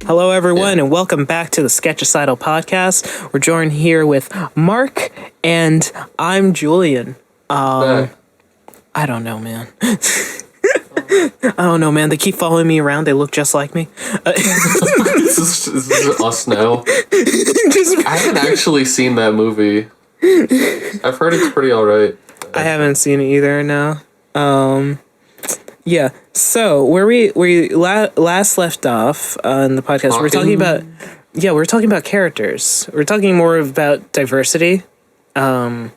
Hello, everyone, and welcome back to the Sketchicidal podcast. We're joined here with Mark, and I'm Julian. I don't know, man. I don't know, man. They keep following me around. They look just like me. This is us now. I haven't actually seen that movie. I've heard it's pretty alright. I haven't seen it either, no. Yeah, so where we last left off on the podcast, we're talking about characters. We're talking more about diversity, but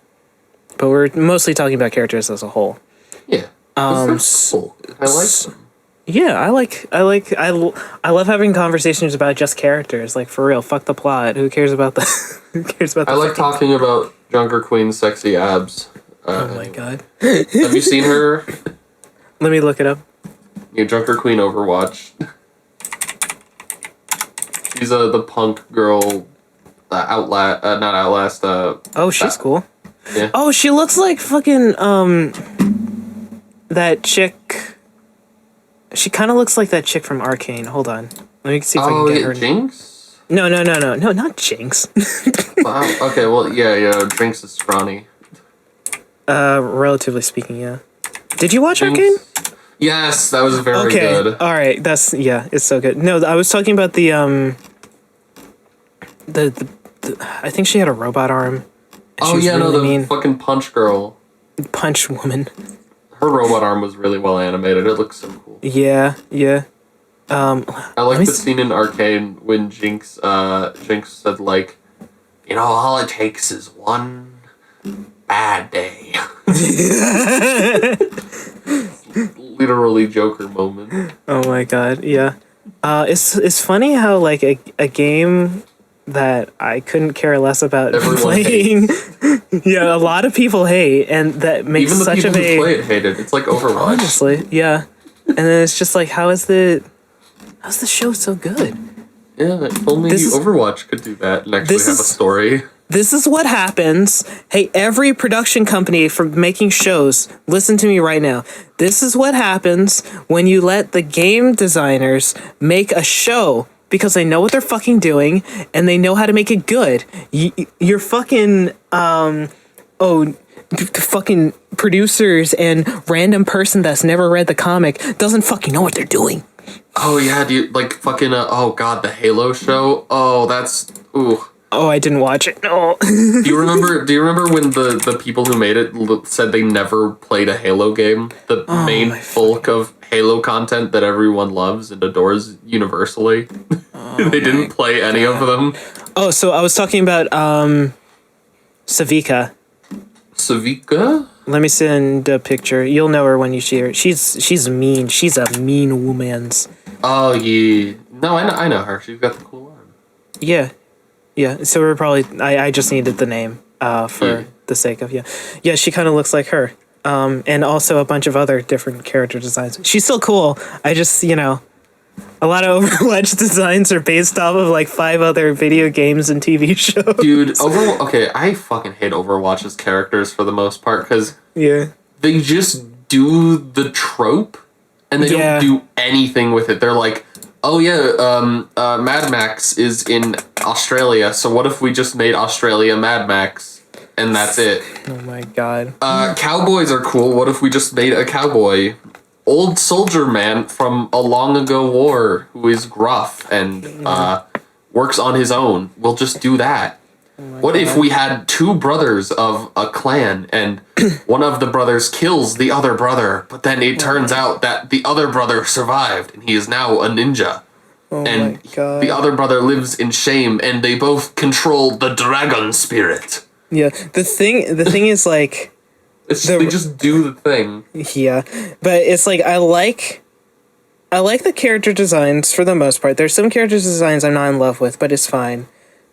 we're mostly talking about characters as a whole. Yeah, cool. I like them. Yeah, I love having conversations about just characters. Like, for real, fuck the plot. Who cares about the? Who cares about? I like talking about Junker Queen's sexy abs. Oh my god! Have you seen her? Let me look it up. Yeah, Junker Queen Overwatch. She's the punk girl, not Outlast. Oh, she's cool. Yeah. Oh, she looks like fucking that chick. She kind of looks like that chick from Arcane. Hold on, let me see if I can get her. Jinx? No, not Jinx. Wow. Okay, well, yeah, Jinx is scrawny. Relatively speaking, yeah. Did you watch Jinx? Arcane? Yes, that was very good. All right, it's so good. No, I was talking about the I think she had a robot arm. Oh yeah, really the fucking punch girl. Punch woman. Her robot arm was really well animated. It looks so cool. Yeah. I like the scene in Arcane when Jinx said, like, you know, all it takes is one bad day. Literally Joker moment. Oh my god, yeah. It's funny how, like, a game that I couldn't care less about playing. Yeah, a lot of people hate, and that makes even the such people of a... who play it hate it. It's like Overwatch. Honestly, yeah. And then it's just like, how's the show so good? Yeah, if only Overwatch could do that and actually have a story. This is what happens. Hey, every production company for making shows, listen to me right now. This is what happens when you let the game designers make a show because they know what they're fucking doing and they know how to make it good. You're fucking, fucking producers and random person that's never read the comic doesn't fucking know what they're doing. Oh yeah, dude, like fucking, oh god, the Halo show? Oh, that's, ooh. Oh, I didn't watch it. No. Do you remember when the people who made it said they never played a Halo game? The main bulk of Halo content that everyone loves and adores universally. They didn't play any of them. Oh, so I was talking about Savika. Savika? Let me send a picture. You'll know her when you see her. She's mean. She's a mean woman's. Oh yeah. No, I know her. She's got the cool arm. Yeah. Yeah, so we're probably... I just needed the name for the sake of... Yeah, she kind of looks like her. And also a bunch of other different character designs. She's still cool. I just, a lot of Overwatch designs are based off of, like, 5 other video games and TV shows. Dude, I fucking hate Overwatch's characters for the most part, because they just do the trope, and they don't do anything with it. They're like... Oh yeah, Mad Max is in Australia, so what if we just made Australia Mad Max, and that's it? Oh my god. Cowboys are cool, what if we just made a cowboy? Old soldier man from a long ago war, who is gruff and works on his own, we'll just do that. What if we had 2 brothers of a clan, and one of the brothers kills the other brother, but then it turns out that the other brother survived, and he is now a ninja. And the other brother lives in shame, and they both control the dragon spirit. Yeah, the thing is, like... they just do the thing. Yeah, but it's like, I like the character designs for the most part. There's some character designs I'm not in love with, but it's fine.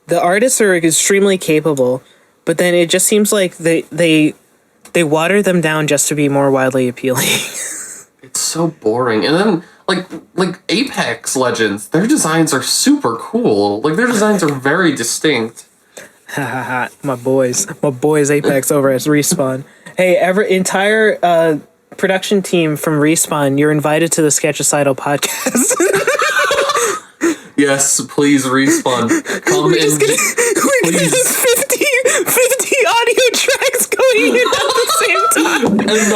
The artists are extremely capable, but then it just seems like they water them down just to be more widely appealing. It's so boring. And then like Apex Legends, their designs are super cool. Like their designs are very distinct. My boys Apex over at Respawn. Hey, entire production team from Respawn, you're invited to the Sketchicidal podcast. Yes, please respawn. Come We're in. gonna have 50 audio tracks going in at the same time. And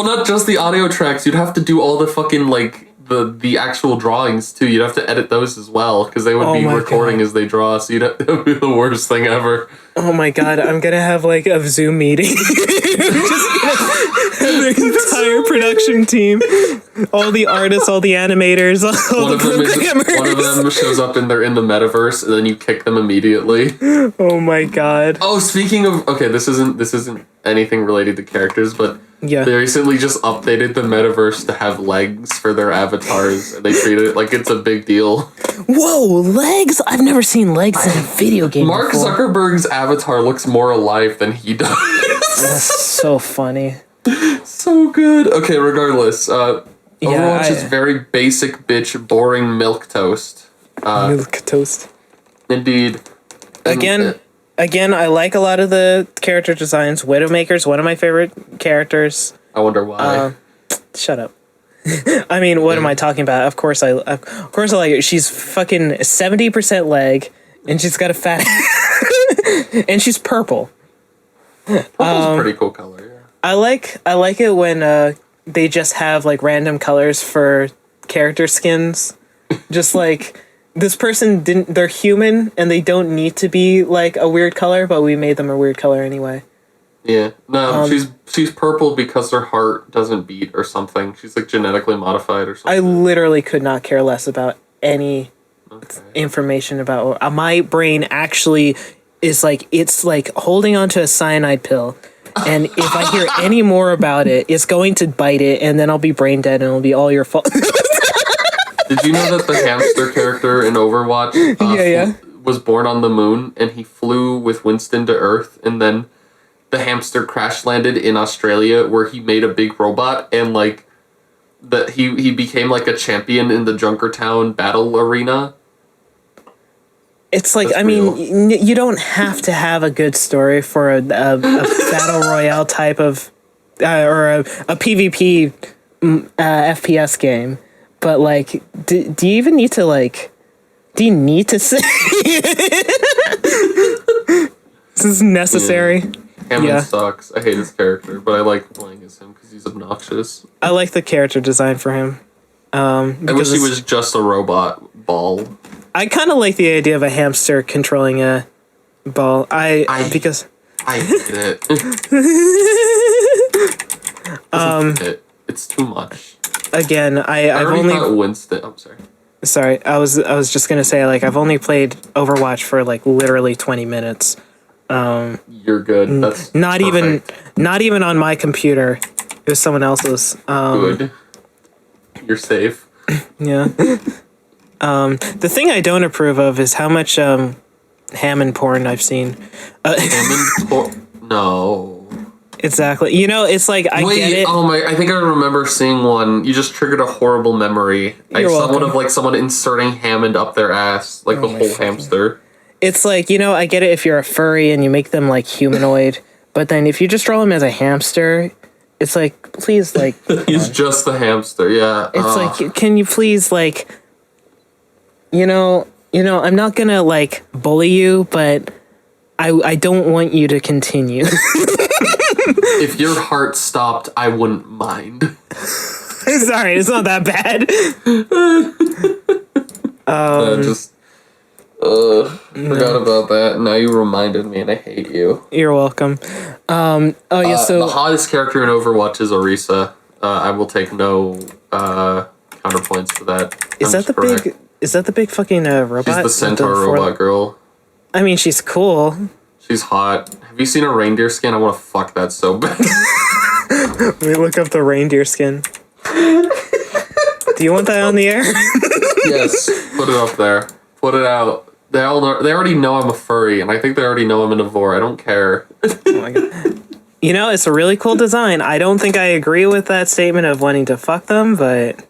not just the audio tracks. You'd have to do all the fucking like the actual drawings too. You'd have to edit those as well because they would be recording as they draw. So that would be the worst thing ever. Oh my god, I'm gonna have like a Zoom meeting. Just gonna have the entire production team, all the artists, all the animators, all the programmers. One of them shows up and they're in the metaverse, and then you kick them immediately. Oh my god. Oh, speaking of, okay, this isn't anything related to characters, but yeah, they recently just updated the metaverse to have legs for their avatars, and they treated it like it's a big deal. Whoa, legs! I've never seen legs in a video game Mark before. Zuckerberg's avatar looks more alive than he does. That's so funny. So good. Okay, regardless, Overwatch is very basic, bitch, boring milquetoast. Milk toast. Indeed. Again, I like a lot of the character designs. Widowmaker's one of my favorite characters. I wonder why. Shut up. I mean, what am I talking about? Of course I like her. She's fucking 70% leg, and she's got a fat and she's purple. Purple's a pretty cool color, yeah. I like it when they just have like random colors for character skins. Just like this person they're human and they don't need to be like a weird color, but we made them a weird color anyway. Yeah. No, she's purple because her heart doesn't beat or something. She's like genetically modified or something. I literally could not care less about any information about my brain actually is like it's like holding onto a cyanide pill. And if I hear any more about it, it's going to bite it, and then I'll be brain dead, and it'll be all your fault. Did you know that the hamster character in Overwatch was born on the moon, and he flew with Winston to Earth, and then the hamster crash landed in Australia, where he made a big robot, and like that he became like a champion in the Junkertown battle arena. It's like, I mean, you don't have to have a good story for a battle royale type of, or a PvP FPS game. But like, do you even need to like, do you need to say this is necessary? Hammond sucks. I hate his character, but I like playing as him because he's obnoxious. I like the character design for him. I wish he was just a robot ball. I kind of like the idea of a hamster controlling a ball. I hate it. It's too much. Again, I've only got Winston. I'm sorry. Sorry, I was just gonna say like I've only played Overwatch for like literally 20 minutes. You're good. That's not perfect. even on my computer. It was someone else's. Good. You're safe. Yeah. The thing I don't approve of is how much Hammond porn I've seen. Hammond porn? No. Exactly. You know, it's like I get it. Oh my! I think I remember seeing one. You just triggered a horrible memory. I saw one of like someone inserting Hammond up their ass, like the whole hamster. It's like, you know, I get it if you're a furry and you make them like humanoid, but then if you just draw him as a hamster, it's like, please, like he's just the hamster. Yeah. It's like, can you please like. You know, I'm not gonna like bully you, but I don't want you to continue. If your heart stopped, I wouldn't mind. Sorry, it's not that bad. Forgot about that. Now you reminded me, and I hate you. You're welcome. So the hottest character in Overwatch is Orisa. I will take no counterpoints for that. Is that the big fucking robot? She's the centaur robot girl. I mean, she's cool. She's hot. Have you seen a reindeer skin? I want to fuck that so bad. Let me look up the reindeer skin. Do you want that on the air? Yes. Put it up there. Put it out. They already know I'm a furry, and I think they already know I'm an avore. I don't care. Oh my god. You know, it's a really cool design. I don't think I agree with that statement of wanting to fuck them, but...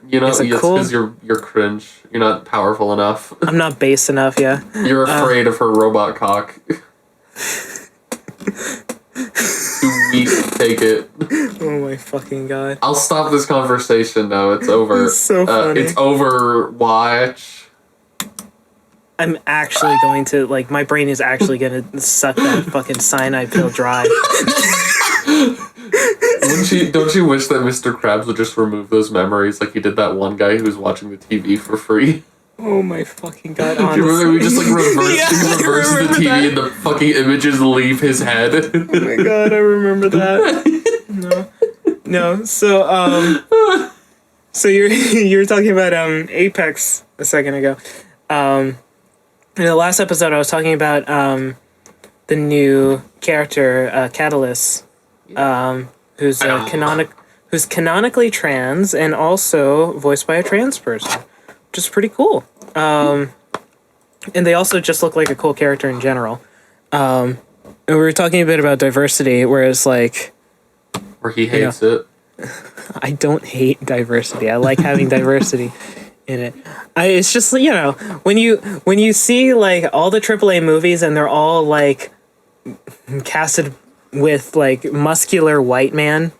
You know, it's because you're cringe. You're not powerful enough. I'm not base enough, yeah. You're afraid of her robot cock. Too weak to take it. Oh my fucking god. I'll stop this conversation now. It's over. It's so funny. It's over. Watch. I'm actually going to, like, my brain is actually going to suck that fucking cyanide pill dry. Don't you wish that Mr. Krabs would just remove those memories like he did that one guy who was watching the TV for free? Oh my fucking god, Do you honestly. remember we just like Yeah, he reverses the TV that. and the fucking images leave his head? Oh my god, I remember that. No, so you were talking about Apex a second ago. In the last episode, I was talking about the new character Catalyst, who's canonically trans and also voiced by a trans person, which is pretty cool. And they also just look like a cool character in general. And we were talking a bit about diversity, whereas like, Where he hates it. I don't hate diversity. I like having diversity in it. It's just, you know, when you see like all the AAA movies and they're all like casted with like muscular white man,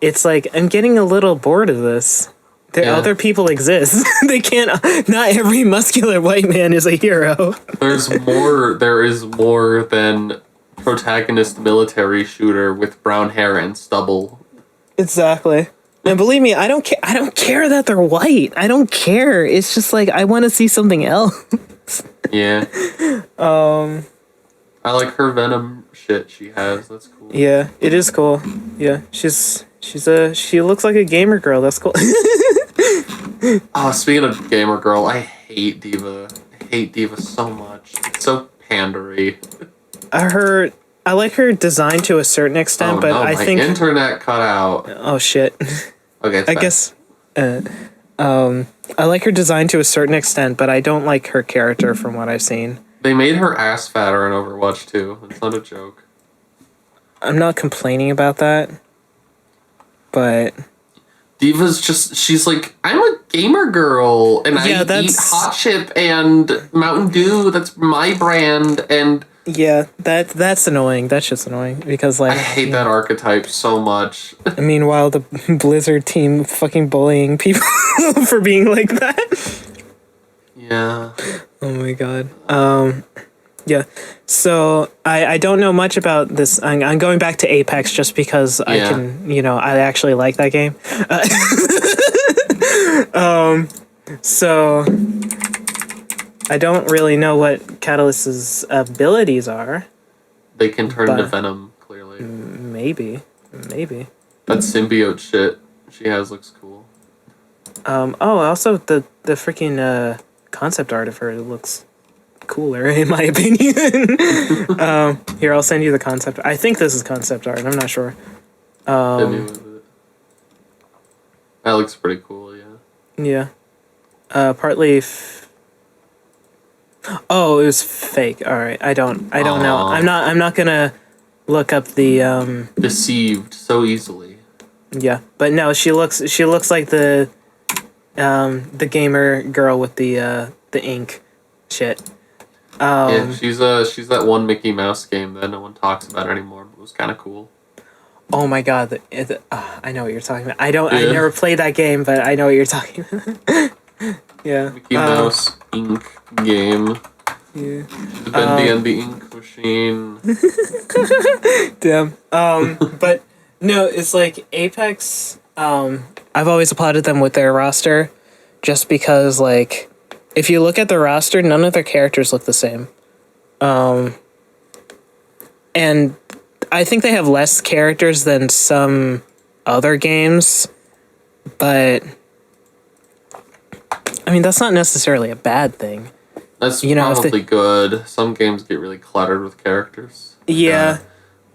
it's like I'm getting a little bored of this. Other people exist. They can't. Not every muscular white man is a hero. There is more than protagonist military shooter with brown hair and stubble. Exactly. And believe me, I don't care. I don't care that they're white. I don't care. It's just like I want to see something else. Yeah. I like her Venom shit she has. That's cool. Yeah, it is cool. Yeah, she looks like a gamer girl. That's cool. Oh, speaking of gamer girl, I hate Diva. I hate Diva so much. It's so pandery. I like her design to a certain extent, but I think internet cut out. Oh shit. Okay, I guess. I like her design to a certain extent, but I don't like her character from what I've seen. They made her ass fatter in Overwatch 2. It's not a joke. I'm not complaining about that, but Diva's just, she's like, I'm a gamer girl, and I eat Hot Chip and Mountain Dew, that's my brand, and... Yeah, that's annoying. That shit's annoying, because, like... I hate that archetype so much. Meanwhile, the Blizzard team fucking bullying people for being like that. Yeah. Oh my god. Yeah. So, I don't know much about this. I'm going back to Apex just because I can, you know, I actually like that game. So... I don't really know what Catalyst's abilities are. They can turn into Venom, clearly. Maybe. That symbiote shit she has looks cool. Also the freaking concept art of her looks cooler in my opinion. Here, I'll send you the concept. I think this is concept art. I'm not sure. That looks pretty cool, yeah. Yeah. Partly. Oh, it was fake. All right. I don't know. I'm not gonna look up the deceived so easily. Yeah, but no, she looks like the gamer girl with the ink shit. Yeah, she's that one Mickey Mouse game that no one talks about anymore, but it was kind of cool. Oh my god, I know what you're talking about. I never played that game, but I know what you're talking about. Yeah. Mickey Mouse ink game. Yeah. The Bendy and the ink machine. Damn. But no, it's like Apex. I've always applauded them with their roster, just because like, if you look at the roster, none of their characters look the same. And I think they have less characters than some other games, but I mean, that's not necessarily a bad thing. That's probably good. Some games get really cluttered with characters. Yeah.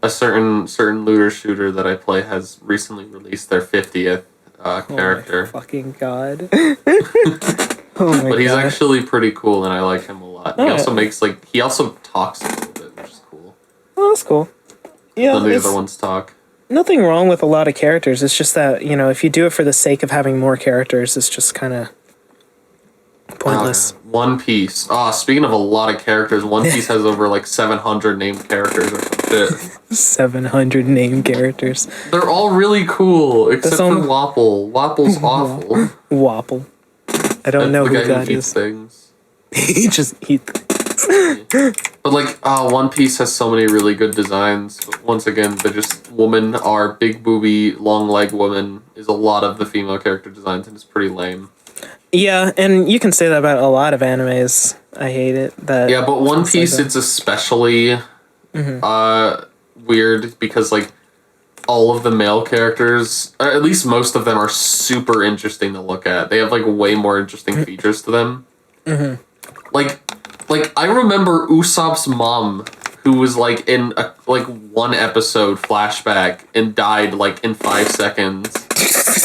A certain looter shooter that I play has recently released their 50th character. Oh my fucking god. Oh my god. But he's actually pretty cool, and I like him a lot. He also he also talks a little bit, which is cool. Oh, that's cool. Yeah. None of the other ones talk. Nothing wrong with a lot of characters. It's just that, you know, if you do it for the sake of having more characters, it's just kind of pointless. One Piece. Speaking of a lot of characters, One Piece has over like 700 named characters or some shit. 700 named characters. They're all really cool, except for Wapple. Wapple's awful. Wapple. I don't know who that is. Things. He just eat. But like, One Piece has so many really good designs. But once again, they're just women are big booby, long leg women is a lot of the female character designs, and it's pretty lame. Yeah, and you can say that about a lot of animes. I hate it. Yeah, but One Piece, it's especially weird because like all of the male characters, or at least most of them, are super interesting to look at. They have like way more interesting features to them. Like I remember Usopp's mom, who was like in a one episode flashback and died like in 5 seconds.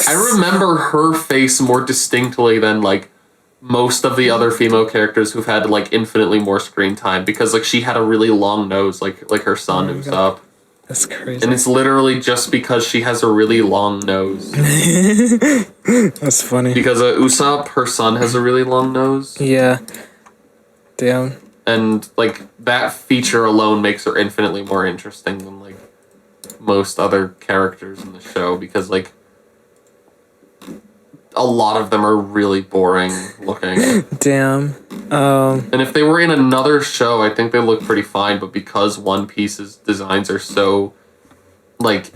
I remember her face more distinctly than like most of the other female characters who've had like infinitely more screen time because like she had a really long nose like her son Usopp. That's crazy. And it's literally just because she has a really long nose. That's funny. Because Usopp, her son, has a really long nose. Yeah. Damn. And like that feature alone makes her infinitely more interesting than like most other characters in the show because like a lot of them are really boring looking. Damn. And if they were in another show, I think they look pretty fine, but because One Piece's designs are so like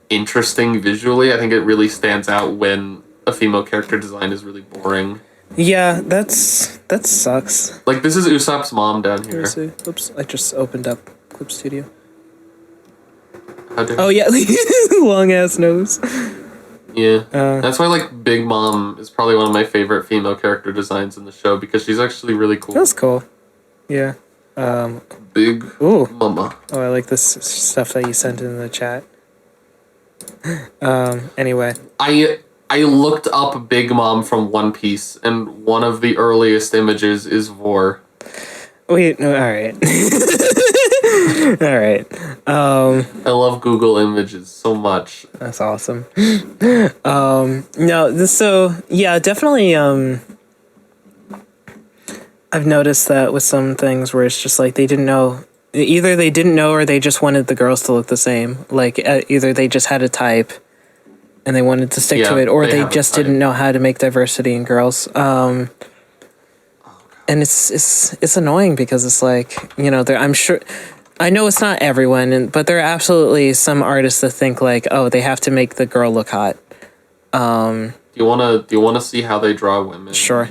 interesting visually, I think it really stands out when a female character design is really boring. Yeah, that sucks. Like this is Usopp's mom down here. Oops, I just opened up Clip Studio. Oh yeah, long ass nose. Yeah, that's why like Big Mom is probably one of my favorite female character designs in the show because she's actually really cool. That's cool. Yeah. Big Ooh. Mama. Oh, I like this stuff that you sent in the chat. Anyway. I looked up Big Mom from One Piece, and one of the earliest images is Vor. Wait, no, all right. All right. I love Google Images so much. That's awesome. No, so yeah, definitely. I've noticed that with some things where it's just like they didn't know. Either they didn't know, or they just wanted the girls to look the same. Like either they just had a type, and they wanted to stick to it, or they just didn't know how to make diversity in girls. And it's annoying because it's like, you know, I'm sure, I know it's not everyone, but there are absolutely some artists that think like, oh, they have to make the girl look hot. Do you wanna see how they draw women? Sure.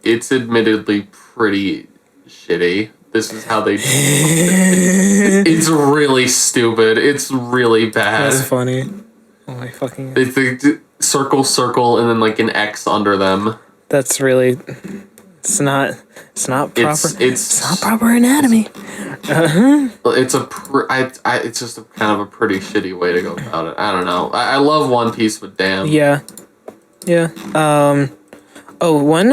It's admittedly pretty shitty. This is how they do it. It's really stupid. It's really bad. That's funny. Oh my fucking. It's a circle, and then like an X under them. That's really. It's not proper. It's not proper anatomy. It's it's just kind of a pretty shitty way to go about it. I don't know. I love One Piece, but damn. Yeah. One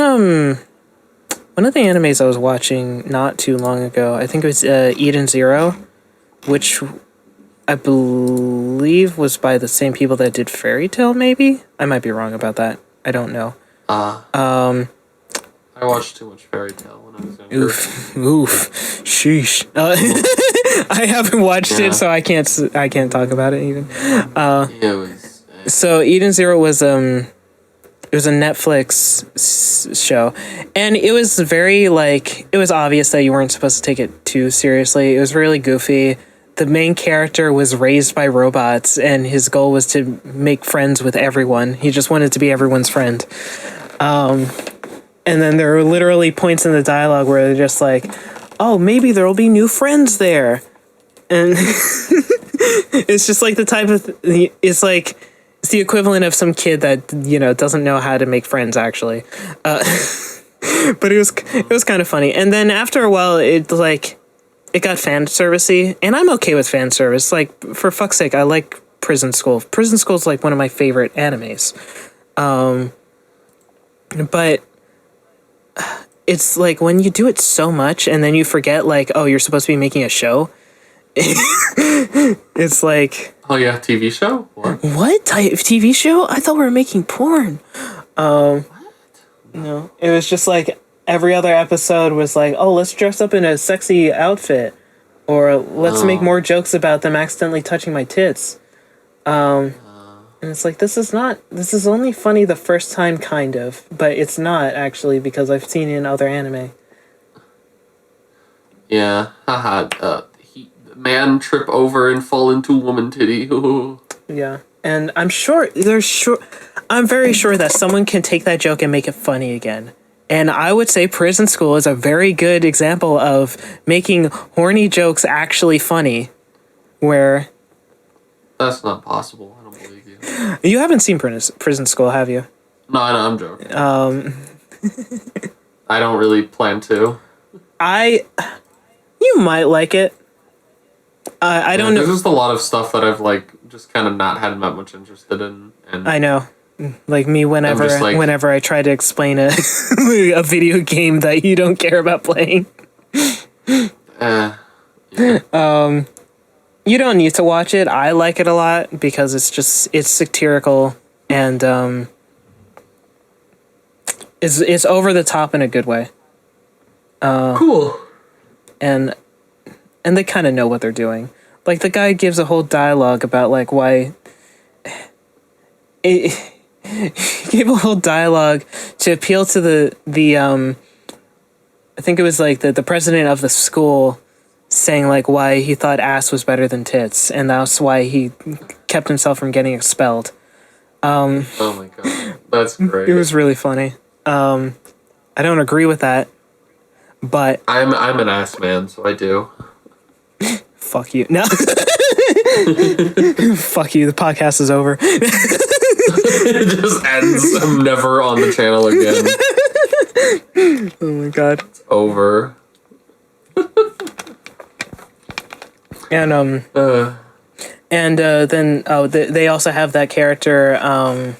of the animes I was watching not too long ago, I think it was Eden Zero, which I believe was by the same people that did Fairy Tail. Maybe I might be wrong about that. I don't know. I watched too much Fairy Tail when I was younger. Oof, sheesh. I haven't watched it, so I can't talk about it even. It was. So Eden Zero was it was a Netflix show, and it was very like, it was obvious that you weren't supposed to take it too seriously. It was really goofy. The main character was raised by robots, and his goal was to make friends with everyone. He just wanted to be everyone's friend. And then there were literally points in the dialogue where they're just like, oh, maybe there'll be new friends there. And it's just like the type of, it's like, it's the equivalent of some kid that, you know, doesn't know how to make friends, actually. But it was kind of funny. And then after a while, it got fan servicey, and I'm okay with fan service. Like, for fuck's sake, I like Prison School. Prison School is like one of my favorite animes. But it's like when you do it so much and then you forget, like, oh, you're supposed to be making a show. It's like, oh yeah, TV show? What type of TV show? I thought we were making porn. What? No, it was just like every other episode was like, oh, let's dress up in a sexy outfit, or let's make more jokes about them accidentally touching my tits. And it's like, this is only funny the first time, kind of, but it's not actually because I've seen it in other anime. Yeah, haha. Man trip over and fall into woman titty. Ooh. Yeah. And I'm very sure that someone can take that joke and make it funny again. And I would say Prison School is a very good example of making horny jokes actually funny, where... That's not possible. I don't believe you. You haven't seen Prison School, have you? No, I'm joking. I don't really plan to. You might like it. I don't know. There's just a lot of stuff that I've like just kind of not had that much interested in. And I know. Like me, whenever I try to explain a a video game that you don't care about playing. Yeah. You don't need to watch it. I like it a lot because it's satirical and it's over the top in a good way. Cool. And they kind of know what they're doing. Like the guy gives a whole dialogue about like why he gave a whole dialogue to appeal to the I think it was like the president of the school saying like why he thought ass was better than tits, and that's why he kept himself from getting expelled. Oh my god, that's great. It was really funny. I don't agree with that, but I'm an ass man, so I do. Fuck you. No. Fuck you. The podcast is over. It just ends. I'm never on the channel again. Oh my god. It's over. And then they also have that character. Oh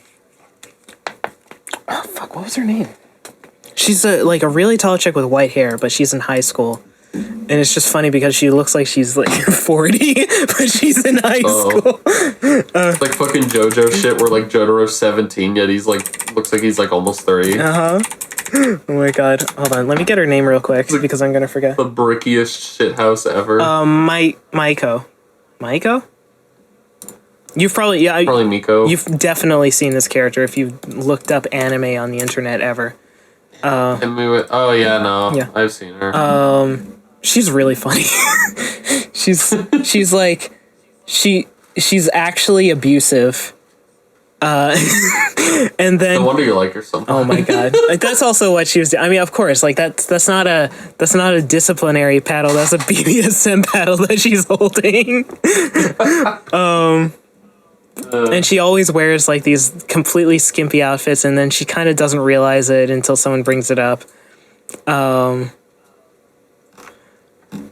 fuck! What was her name? She's like a really tall chick with white hair, but she's in high school. And it's just funny because she looks like she's like 40, but she's in high school. It's like fucking JoJo shit where like Jotaro's 17, yet he's like, looks like he's like almost 30. Uh-huh. Oh my god. Hold on, let me get her name real quick because I'm gonna forget. The brickiest shithouse ever. Maiko. Maiko? You've probably, yeah. Probably Miko. You've definitely seen this character if you've looked up anime on the internet ever. Oh yeah, no. Yeah. I've seen her. She's really funny. she's like she's actually abusive. And then No wonder you like her so much. oh my god, like, that's also what she was doing. I mean, of course, like that's not a disciplinary paddle. That's a BDSM paddle that she's holding. And she always wears like these completely skimpy outfits, and then she kind of doesn't realize it until someone brings it up.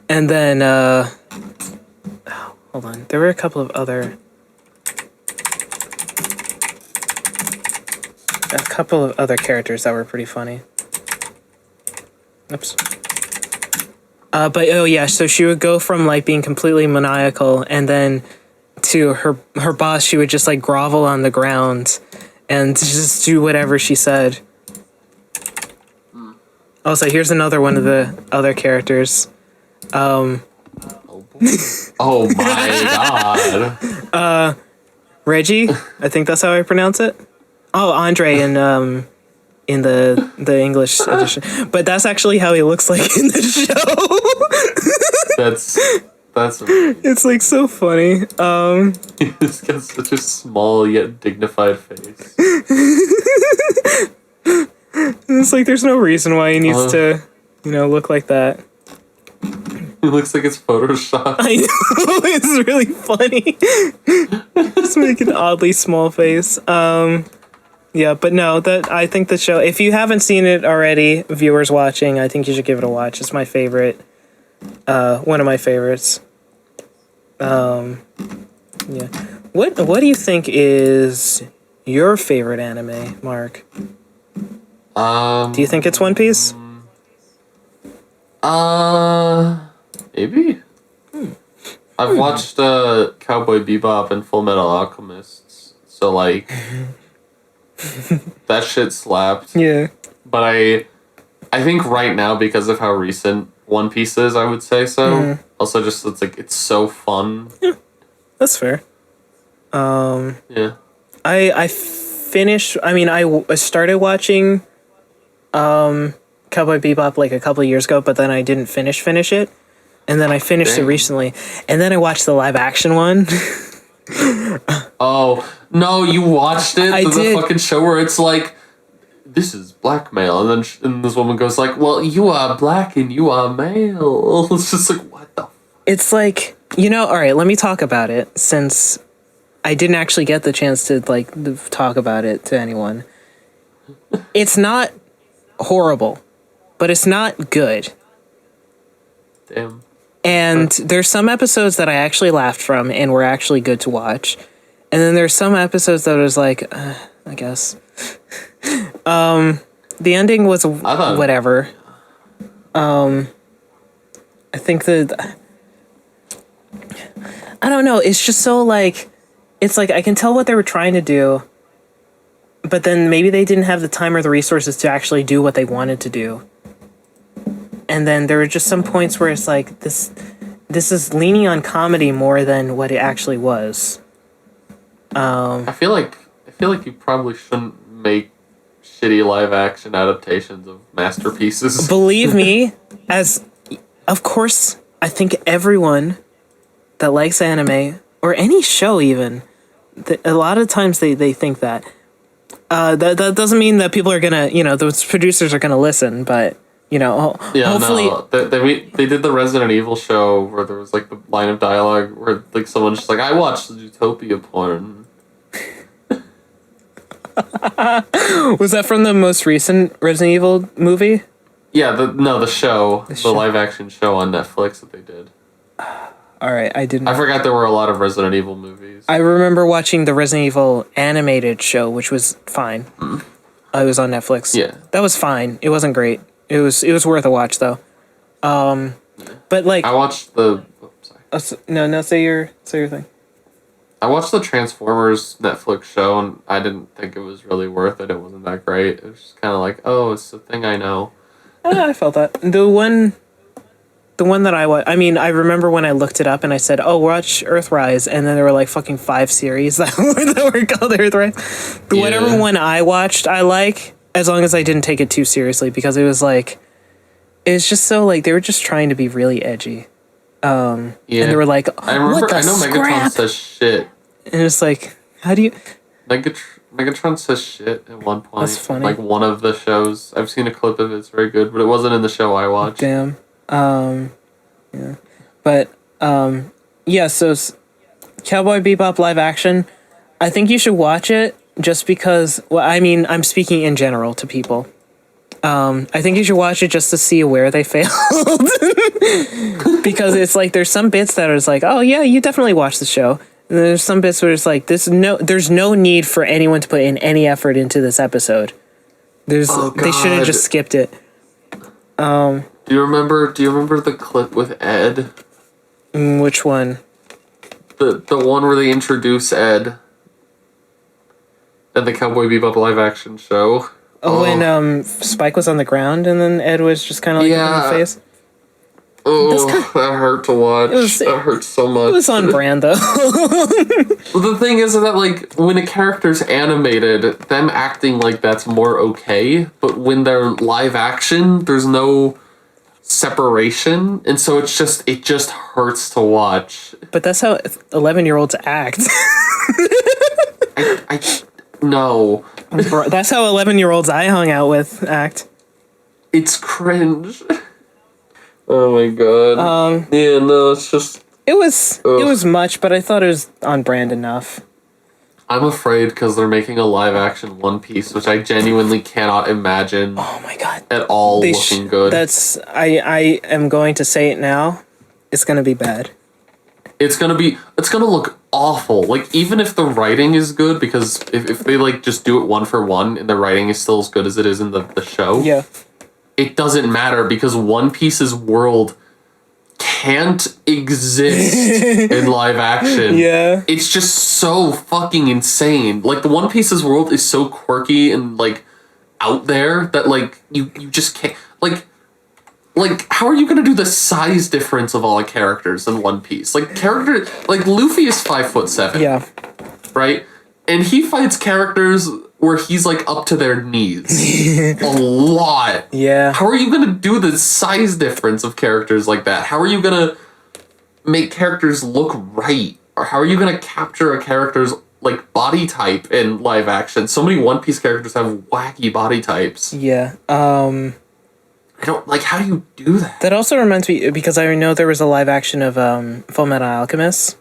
And then hold on, there were a couple of other characters that were pretty funny. Oops. But oh yeah, so she would go from like being completely maniacal, and then to her boss, she would just like grovel on the ground and just do whatever she said. Also, here's another one of the other characters. Oh my god. Reggie, I think that's how I pronounce it. Oh, Andre in the English edition, but that's actually how he looks like in the show. That's It's like so funny. He's got such a small yet dignified face. It's like there's no reason why he needs to, look like that. It looks like it's Photoshopped. I know, it's really funny. Just make an oddly small face. Yeah, but no, I think the show, if you haven't seen it already, viewers watching, I think you should give it a watch. It's my favorite. One of my favorites. Yeah. What do you think is your favorite anime, Mark? Do you think it's One Piece? Maybe. I've watched Cowboy Bebop and Full Metal Alchemists, so like that shit slapped. Yeah. But I think right now, because of how recent One Piece is, I would say so. Mm. Also, just it's so fun. Yeah, that's fair. Yeah. I finished. I mean, I started watching Cowboy Bebop like a couple of years ago, but then I didn't finish it, and then I finished it Dang. recently, and then I watched the live action one. Oh no, you watched it? I The did. fucking show where it's like, this is blackmail, and then and this woman goes like, well, you are black and you are male. It's just like, what the? It's like, all right, let me talk about it since I didn't actually get the chance to like talk about it to anyone. It's not horrible, but it's not good. Damn. And there's some episodes that I actually laughed from and were actually good to watch. And then there's some episodes that was like, I guess. The ending was whatever. I think that I don't know. It's just so like, it's like I can tell what they were trying to do, but then maybe they didn't have the time or the resources to actually do what they wanted to do. And then there were just some points where it's like this is leaning on comedy more than what it actually was. I feel like you probably shouldn't make shitty live action adaptations of masterpieces. Believe me, of course, I think everyone that likes anime or any show even, a lot of times they think that. That doesn't mean that people are gonna, those producers are gonna listen, but hopefully. No, they did the Resident Evil show where there was like the line of dialogue where like someone's just like, I watched the Zootopia porn. Was that from the most recent Resident Evil movie? Yeah, the show, the live action show on Netflix that they did. All right, I didn't. I forgot there were a lot of Resident Evil movies. I remember watching the Resident Evil animated show, which was fine. It was on Netflix. Yeah, that was fine. It wasn't great. It was worth a watch though. But like I watched the. Sorry. No. Say your thing. I watched the Transformers Netflix show and I didn't think it was really worth it. It wasn't that great. It was just kind of like, oh, it's the thing I know. I felt that. The one that I watched, I mean, I remember when I looked it up and I said, oh, watch Earthrise, and then there were like fucking 5 series that were called Earthrise. Whatever one I watched, I like, as long as I didn't take it too seriously, because it was just so like, they were just trying to be really edgy. And they were like, I know scrap? Megatron says shit. And it's like, how do you... Megatron says shit at one point. That's funny. Like one of the shows. I've seen a clip of it. It's very good, but it wasn't in the show I watched. Damn. Yeah. But, yeah, so Cowboy Bebop live action, I think you should watch it just because, well, I mean, I'm speaking in general to people. I think you should watch it just to see where they failed. Because it's like, there's some bits that are like, oh yeah, you definitely watch the show. And there's some bits where it's like, there's no need for anyone to put in any effort into this episode. They should have just skipped it. Do you remember the clip with Ed? Which one? The one where they introduce Ed at the Cowboy Bebop live action show. Oh, when Spike was on the ground and then Ed was just kind of like in the face. Oh, that hurt to watch. That hurt so much. It was on brand though. Well, the thing is that like when a character's animated, them acting like that's more okay. But when they're live action, there's no separation, and so it just hurts to watch. But that's how 11-year-olds act. I no. That's how 11-year-olds I hung out with act. It's cringe. Oh my god. Yeah, no, it's just... It was much, but I thought it was on brand enough. I'm afraid because they're making a live-action One Piece, which I genuinely cannot imagine. Oh my god. At all looking good. I am going to say it now. It's gonna be bad. It's gonna look awful. Like, even if the writing is good, because if they, like, just do it one for one, and the writing is still as good as it is in the show... Yeah. It doesn't matter because One Piece's world can't exist in live action. Yeah. It's just so fucking insane. Like, the One Piece's world is so quirky and, like, out there that, like, you just can't... Like, how are you gonna do the size difference of all the characters in One Piece? Like, Luffy is 5'7". Yeah. Right? and he fights characters where he's like up to their knees a lot. Yeah. How are you gonna do the size difference of characters like that? How are you gonna make characters look right? Or how are you gonna capture a character's like body type in live action? So many One Piece characters have wacky body types. Yeah. I don't like. How do you do that? That also reminds me, because I know there was a live action of Full Metal Alchemist.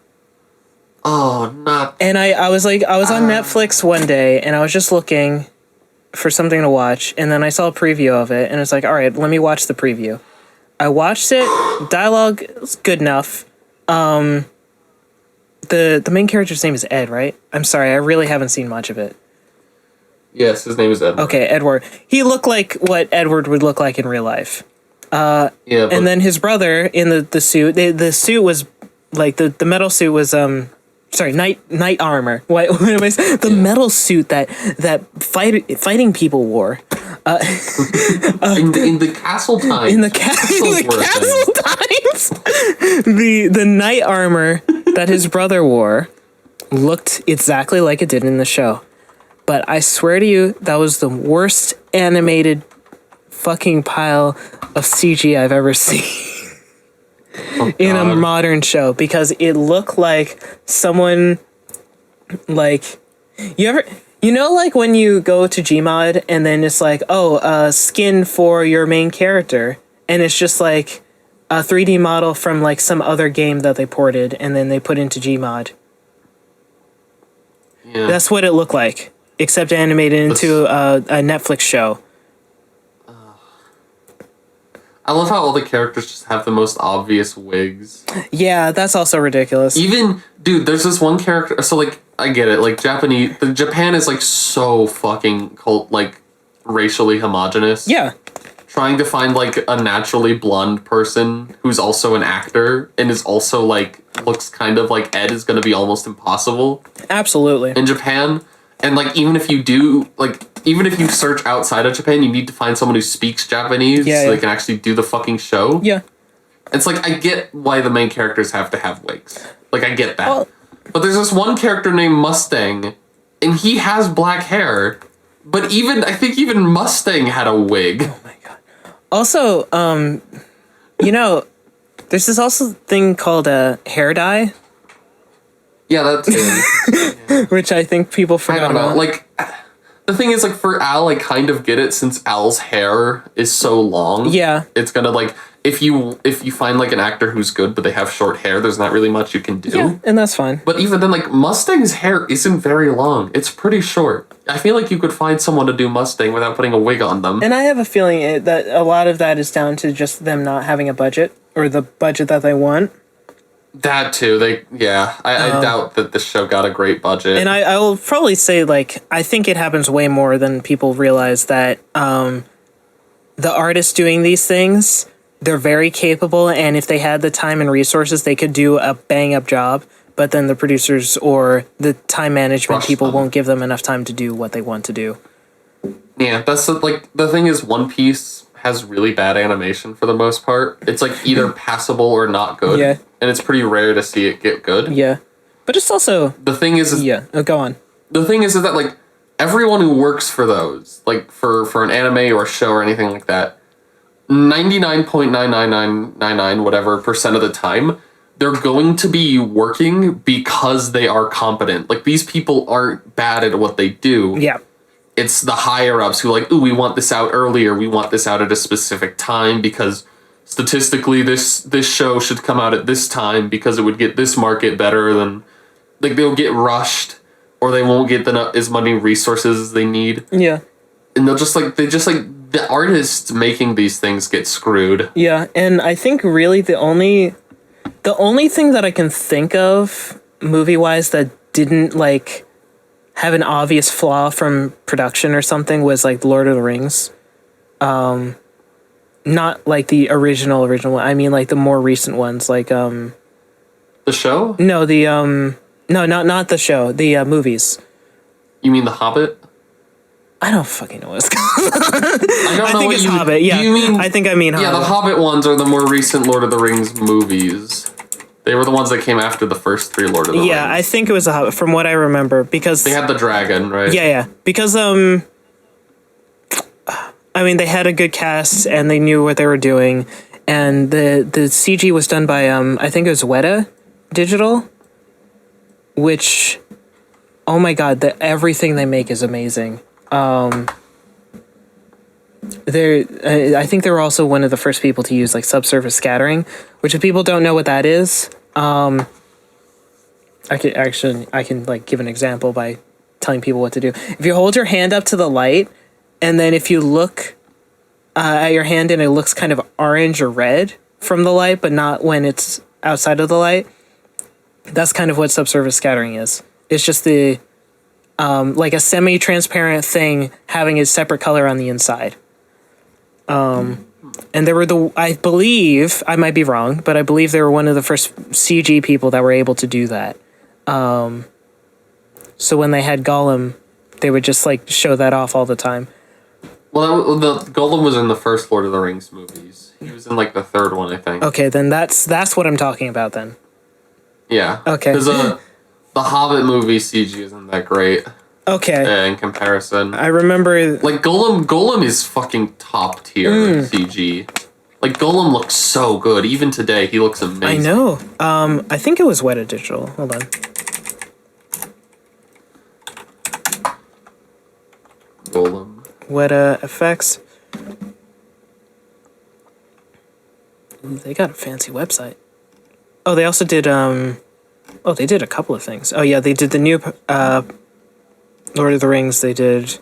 Oh, not. And I was on Netflix one day, and I was just looking for something to watch, and then I saw a preview of it, and it's like, all right, let me watch the preview. I watched it. Dialogue is good enough. The main character's name is Ed, right? I'm sorry, I really haven't seen much of it. Yes, his name is Edward. Okay, Edward. He looked like what Edward would look like in real life. Yeah. But And then his brother in the suit. The suit was like the metal suit was sorry, knight armor. What am I saying? The metal suit that fighting people wore. in the castle times. In the castle times. The knight armor that his brother wore looked exactly like it did in the show. But I swear to you, that was the worst animated fucking pile of CG I've ever seen in a modern show, because it looked like someone like you know like when you go to Gmod and then it's like, oh, skin for your main character, and it's just like a 3D model from like some other game that they ported and then they put into Gmod. Yeah. That's what it looked like, except animated into a Netflix show. I love how all the characters just have the most obvious wigs. Yeah, that's also ridiculous. Even, dude, there's this one character. So, like, I get it. Like, Japan is, like, so fucking racially homogenous. Yeah. Trying to find, like, a naturally blonde person who's also an actor and is also, like, looks kind of like Ed is going to be almost impossible. Absolutely. In Japan. And, like, even if you search outside of Japan, you need to find someone who speaks Japanese so they can actually do the fucking show. Yeah. It's like, I get why the main characters have to have wigs. Like, I get that. Well, but there's this one character named Mustang, and he has black hair. But I think even Mustang had a wig. oh my god. Also, you know, there's this also thing called a hair dye. Yeah, that's it. Which I think people forgot I don't know. about. Like, the thing is, like, for Al, I kind of get it since Al's hair is so long. Yeah. It's gonna, like, if you find, like, an actor who's good but they have short hair, there's not really much you can do. Yeah, and that's fine. But even then, like, Mustang's hair isn't very long. It's pretty short. I feel like you could find someone to do Mustang without putting a wig on them. And I have a feeling that a lot of that is down to just them not having a budget, or the budget that they want. That too. I doubt that the show got a great budget. And I will probably say, like, I think it happens way more than people realize, that the artists doing these things, they're very capable, and if they had the time and resources, they could do a bang-up job, but then the producers or the time management people won't give them enough time to do what they want to do. Yeah, that's the thing is, One Piece has really bad animation for the most part. It's like either passable or not good. Yeah. And it's pretty rare to see it get good. Yeah. But it's also... The thing is yeah. Oh, go on. The thing is that, like, everyone who works for those, like, for an anime or a show or anything like that, 99.99999 whatever % of the time, they're going to be working because they are competent. Like, these people aren't bad at what they do. Yeah. It's the higher-ups who, like, ooh, we want this out earlier, we want this out at a specific time because statistically this show should come out at this time because it would get this market better than... Like, they'll get rushed, or they won't get as many resources as they need. Yeah. And the artists making these things get screwed. Yeah, and I think really the only thing that I can think of movie-wise that didn't, like, have an obvious flaw from production or something was, like, Lord of the Rings. Not, like, the original one. I mean, like, the more recent ones, like, The show? No, not the show. The movies. You mean The Hobbit? I don't fucking know what it's called. I think it's Hobbit, yeah. Do you mean... I think I mean Hobbit. Yeah, the Hobbit ones are the more recent Lord of the Rings movies. They were the ones that came after the first 3 Lord of the Rings. Yeah, I think it was a Hobbit, from what I remember, because They had the dragon, right? yeah, because I mean, they had a good cast and they knew what they were doing, and the CG was done by I think it was Weta Digital, which, oh my god, everything they make is amazing. I think they were also one of the first people to use like subsurface scattering, which if people don't know what that is, I can like give an example by telling people what to do. If you hold your hand up to the light, and then if you look at your hand and it looks kind of orange or red from the light, but not when it's outside of the light, that's kind of what subsurface scattering is. It's just the like a semi-transparent thing having a separate color on the inside. And they were I believe, I might be wrong, but I believe they were one of the first CG people that were able to do that. So when they had Gollum, they would just like show that off all the time. Well, the Gollum was in the first Lord of the Rings movies. He was in like the 3rd one, I think. Okay, then that's what I'm talking about then. Yeah. Okay. Because the Hobbit movie CG isn't that great. Okay. In comparison. I remember... Like, Gollum is fucking top tier CG. Like, Gollum looks so good. Even today, he looks amazing. I know. I think it was Weta Digital. Hold on. Gollum. Weta Effects. Ooh, they got a fancy website. Oh, they also did, oh, they did a couple of things. Oh, yeah, they did the new, Lord of the Rings. They did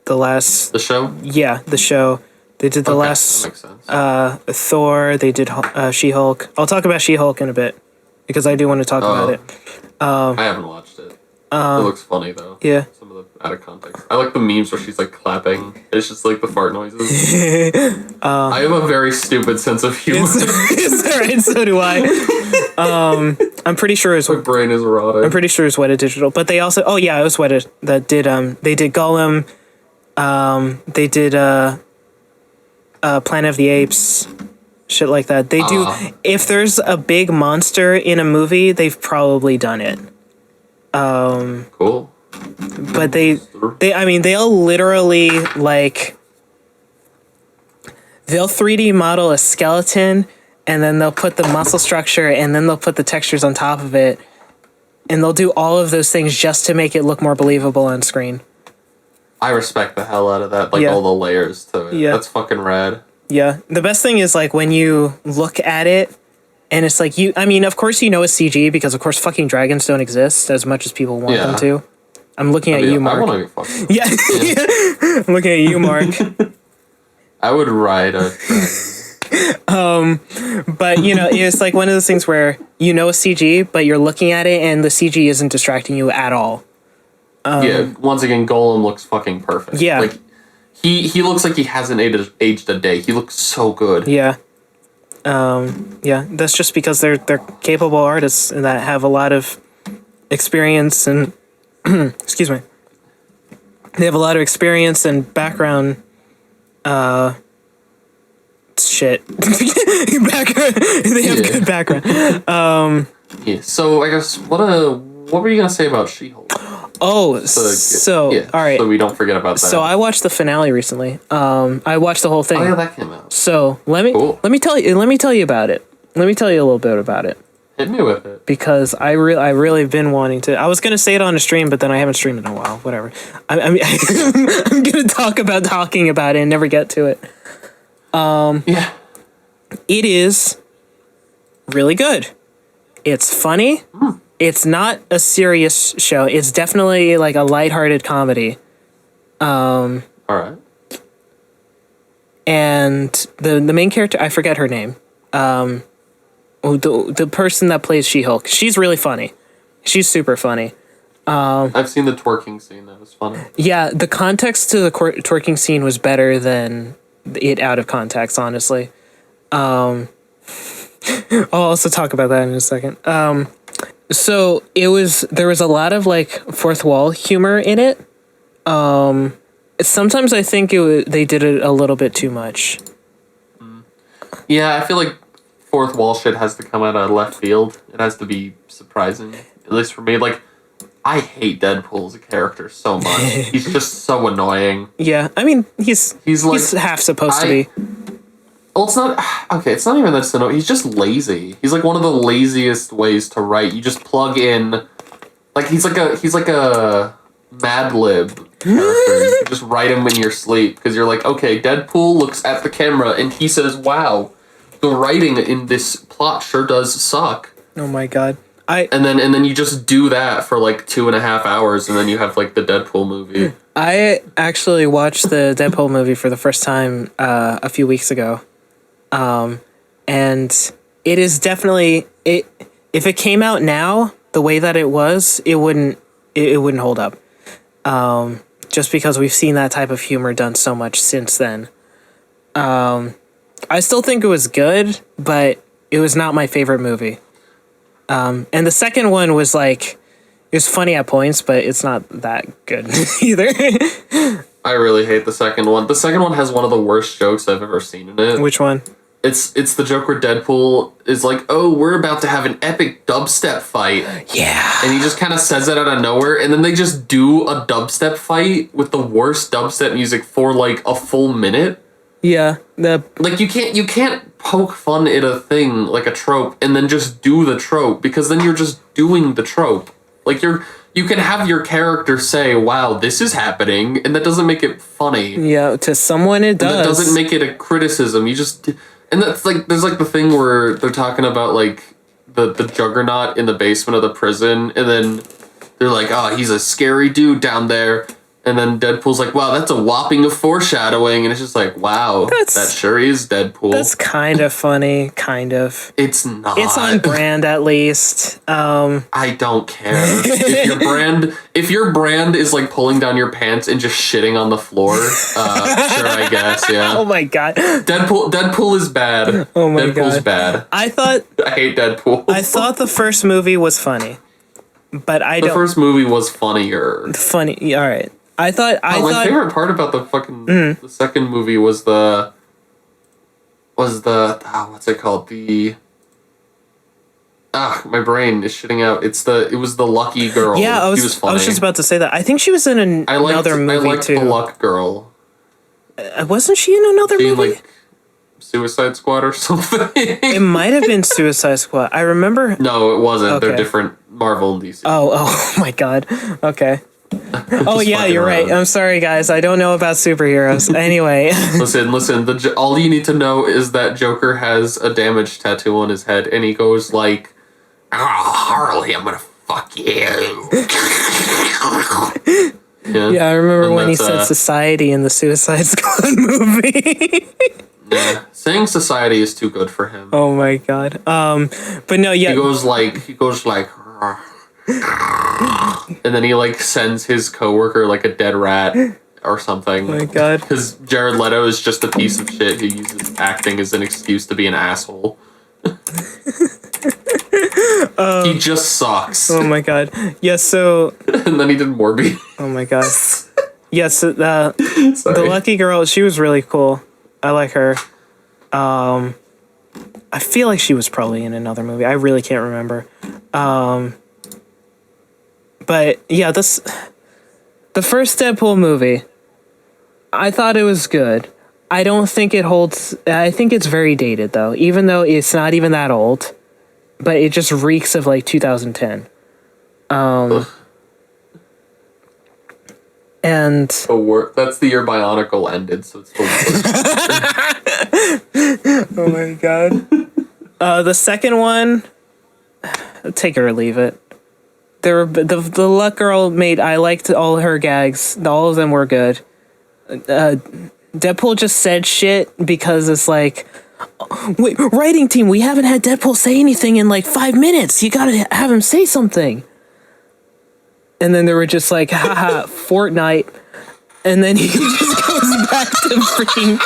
The show? Yeah, the show. They did the last that makes sense. Thor. They did She-Hulk. I'll talk about She-Hulk in a bit because I do want to talk about it. I haven't watched it. It looks funny though. Yeah. Some of the out of context. I like the memes where she's like clapping. It's just like the fart noises. I have a very stupid sense of humor. Is that right? So do I. I'm pretty sure it's My brain is rotting. I'm pretty sure it's Weta Digital, but they also it was Weta that did they did Gollum, they did Planet of the Apes, shit like that. They do if there's a big monster in a movie, they've probably done it. Cool. But they'll literally like they'll 3D model a skeleton and then they'll put the muscle structure and then they'll put the textures on top of it. And they'll do all of those things just to make it look more believable on screen. I respect the hell out of that, like all the layers to it. Yeah. That's fucking rad. Yeah. The best thing is like when you look at it and it's like of course you know it's CG because of course fucking dragons don't exist as much as people want them to. I'm looking at you, Mark. I want to get fucking. Yeah. I'm looking at you, Mark. I would ride a dragon. But it's like one of those things where CG, but you're looking at it and the CG isn't distracting you at all. Once again, Gollum looks fucking perfect. Yeah. Like he looks like he hasn't aged a day. He looks so good. Yeah. That's just because they're capable artists and that have a lot of experience and excuse me. They have a lot of experience and background shit. They have good background. Yeah. So I guess what were you gonna say about She-Hulk? Oh, all right. So we don't forget about that. So I watched the finale recently. I watched the whole thing. Oh yeah, that came out. So let me tell you about it. Let me tell you a little bit about it. Hit me with it. Because I really been wanting to. I was gonna say it on a stream, but then I haven't streamed in a while. Whatever. I'm gonna talk about talking about it and never get to it. Yeah. It is really good. It's funny. It's not a serious show. It's definitely like a lighthearted comedy. All right. And the main character, I forget her name. The person that plays She-Hulk, she's really funny. She's super funny. I've seen the twerking scene. That was funny. Yeah, the context to the twerking scene was better than it out of context, honestly. I'll also talk about that in a second. So there was a lot of like fourth wall humor in it. Sometimes I think they did it a little bit too much. Yeah, I feel like fourth wall shit has to come out of left field. It has to be surprising, at least for me. Like, I hate Deadpool as a character so much. He's just so annoying. Yeah, I mean, he's half supposed to be. Well, it's not... Okay, it's not even that annoying. He's just lazy. He's like one of the laziest ways to write. You just plug in... Like, he's like a Mad Lib character. You just write him in your sleep, because you're like, okay, Deadpool looks at the camera and he says, wow, the writing in this plot sure does suck. Oh my god. And then you just do that for like 2.5 hours, and then you have like the Deadpool movie. I actually watched the Deadpool movie for the first time a few weeks ago. And it is definitely if it came out now the way that it was, it wouldn't hold up. Just because we've seen that type of humor done so much since then. I still think it was good, but it was not my favorite movie. And the second one was like, it was funny at points, but it's not that good either. I really hate the second one. The second one has one of the worst jokes I've ever seen in it. Which one? It's the joke where Deadpool is like, oh, we're about to have an epic dubstep fight. Yeah. And he just kind of says it out of nowhere, and then they just do a dubstep fight with the worst dubstep music for like a full minute. Yeah. Like, you can't poke fun at a thing, like a trope, and then just do the trope, because then you're just doing the trope. Like, you can have your character say, wow, this is happening, and that doesn't make it funny. Yeah, to someone it does. And that doesn't make it a criticism. You just... And that's like, there's like the thing where they're talking about like the juggernaut in the basement of the prison, and then they're like, oh, he's a scary dude down there. And then Deadpool's like, wow, that's a whopping of foreshadowing. And it's just like, wow, that sure is Deadpool. That's kind of funny, kind of. It's not. It's on brand, at least. I don't care. If your brand is like pulling down your pants and just shitting on the floor, sure, I guess, yeah. Oh my god. Deadpool is bad. Oh my Deadpool's god. bad. I hate Deadpool. I thought the first movie was funny. But the first movie was funnier. Funny, all right. My favorite part about the fucking the second movie was the what's it called, my brain is shitting out. It was the lucky girl. Yeah, I was just about to say that. I think she was in another movie too. I liked the luck girl. Wasn't she in another movie? Like Suicide Squad or something. It might have been Suicide Squad. I remember. No, it wasn't. Okay. They're different, Marvel and DC. Oh my god. Okay. Oh yeah, you're right. I'm sorry, guys. I don't know about superheroes. Anyway. Listen. All you need to know is that Joker has a damage tattoo on his head, and he goes like, "Oh, Harley, I'm gonna fuck you." Yeah, I remember when he said "society" in the Suicide Squad movie. Yeah, saying "society" is too good for him. Oh my god. But no, yeah. He goes like. And then he like sends his coworker like a dead rat or something. Oh my god. Because Jared Leto is just a piece of shit who uses acting as an excuse to be an asshole. He just sucks. Oh my god. Yeah, so... And then he did Morbius. Oh my god. Yes, the lucky girl, she was really cool. I like her. I feel like she was probably in another movie. I really can't remember. But yeah, the first Deadpool movie, I thought it was good. I don't think it holds... I think it's very dated, though, even though it's not even that old. But it just reeks of, like, 2010. And... That's the year Bionicle ended, so it's the worst. Oh my god. The second one... Take it or leave it. The luck girl made... I liked all her gags. All of them were good. Deadpool just said shit because it's like... Wait, writing team, we haven't had Deadpool say anything in like 5 minutes. You gotta have him say something. And then they were just like, haha, Fortnite. And then he just goes back to freaking...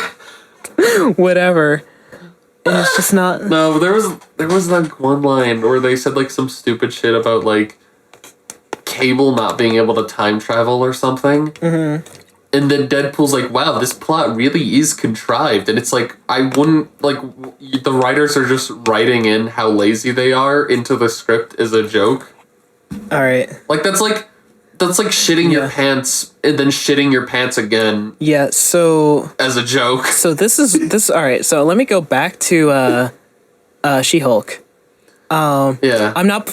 whatever. And it's just not... No, there was like one line where they said like some stupid shit about like Cable not being able to time travel or something. Mm-hmm. And then Deadpool's like, wow, this plot really is contrived. And it's like, I wouldn't, like, the writers are just writing in how lazy they are into the script as a joke. All right. Like, that's like shitting your pants and then shitting your pants again. Yeah, so... As a joke. So this all right, so let me go back to She-Hulk. Yeah. I'm not,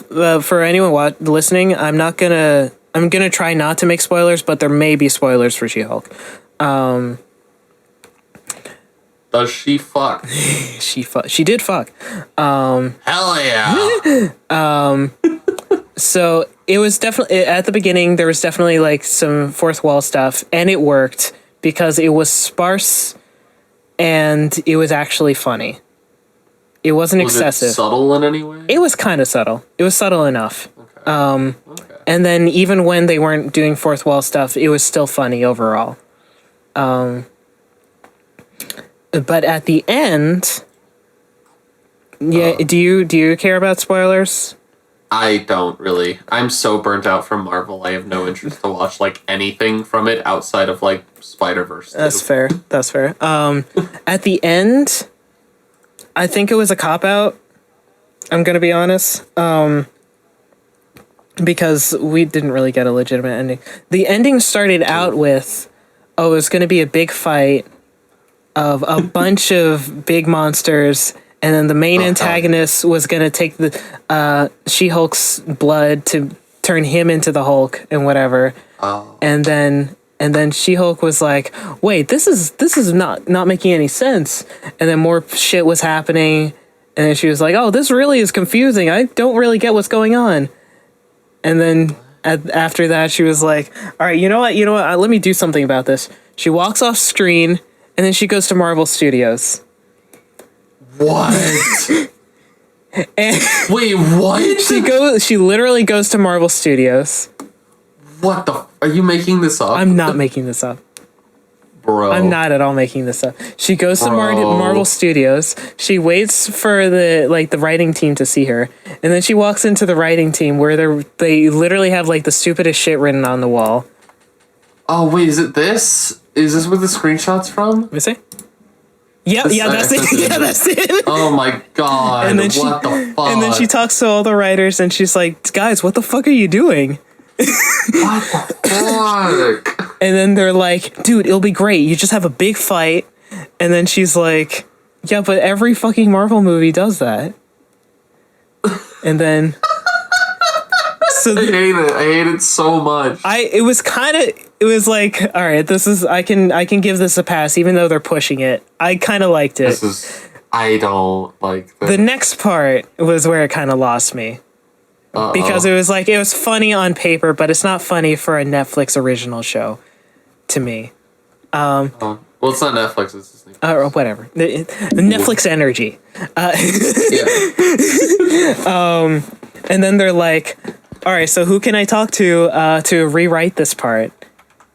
for anyone listening, I'm gonna try not to make spoilers, but there may be spoilers for She-Hulk. Does she fuck? She did fuck. Hell yeah. So it was definitely, at the beginning, there was definitely like some fourth wall stuff, and it worked because it was sparse and it was actually funny. It wasn't excessive. Was it subtle in any way? It was kind of subtle. It was subtle enough. Okay. Okay. And then even when they weren't doing fourth wall stuff, it was still funny overall. But at the end, do you care about spoilers? I don't really. I'm so burnt out from Marvel. I have no interest to watch like anything from it outside of like Spider-Verse. That's fair. At the end, I think it was a cop-out. I'm gonna be honest. Because we didn't really get a legitimate ending. The ending started out with, it was going to be a big fight of a bunch of big monsters, and then the main antagonist was going to take the She-Hulk's blood to turn him into the Hulk and whatever. Oh. And then She-Hulk was like, "Wait, this is not making any sense." And then more shit was happening, and then she was like, "Oh, this really is confusing. I don't really get what's going on." And then after that, she was like, all right, you know what? Let me do something about this. She walks off screen, and then she goes to Marvel Studios. What? And wait, what? She literally goes to Marvel Studios. What the? Are you making this up? I'm not making this up. Bro. I'm not at all making this up. She goes to Marvel Studios. She waits for the writing team to see her, and then she walks into the writing team where they literally have like the stupidest shit written on the wall. Oh wait, is it this? Is this where the screenshots from? Let me see. Yeah, that's it. Yeah, that's it. Oh my god! And then what the fuck? And then she talks to all the writers, and she's like, "Guys, what the fuck are you doing?" What the fuck? And then they're like, dude, it'll be great. You just have a big fight. And then she's like, yeah, but every fucking Marvel movie does that. And then... I hate it. I hate it so much. It was like, all right, I can give this a pass, even though they're pushing it. I kind of liked it. I don't like this. The next part was where it kind of lost me. Because it was funny on paper, but it's not funny for a Netflix original show, to me. Well, it's not Netflix. It's Disney. Or whatever. The Netflix energy. Yeah. And then they're like, all right, so who can I talk to rewrite this part?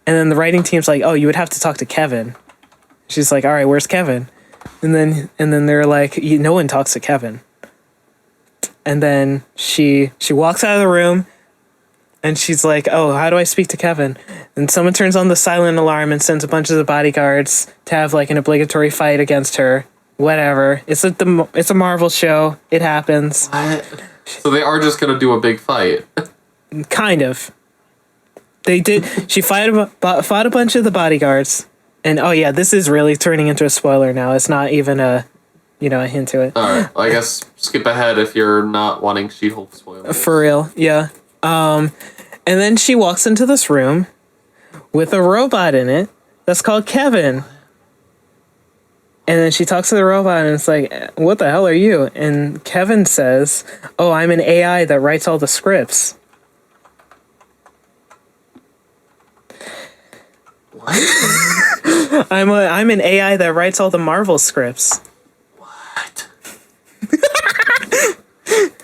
And then the writing team's like, oh, you would have to talk to Kevin. She's like, all right, where's Kevin? And then they're like, no one talks to Kevin. And then she walks out of the room, and she's like, oh, how do I speak to Kevin? And someone turns on the silent alarm and sends a bunch of the bodyguards to have like an obligatory fight against her. Whatever. It's a Marvel show. It happens. What? So they are just gonna do a big fight. Kind of. They did. She fought a bunch of the bodyguards. And oh yeah, this is really turning into a spoiler now. It's not even a hint to it. Alright, I guess skip ahead if you're not wanting She-Hulk spoilers. For real, yeah. And then she walks into this room with a robot in it that's called Kevin. And then she talks to the robot and it's like, what the hell are you? And Kevin says, oh, I'm an AI that writes all the scripts. What? I'm an AI that writes all the Marvel scripts. What?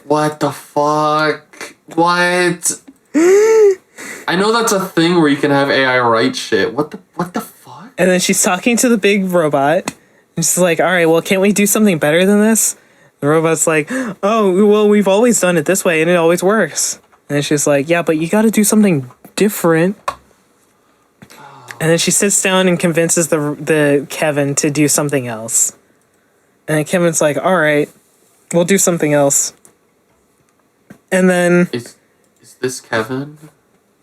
What the fuck? What? I know that's a thing where you can have AI write shit. What the fuck? And then she's talking to the big robot. And she's like, all right, well, can't we do something better than this? The robot's like, oh, well, we've always done it this way and it always works. And she's like, yeah, but you got to do something different. And then she sits down and convinces the Kevin to do something else. And then Kevin's like, all right, we'll do something else. And then... Is this Kevin?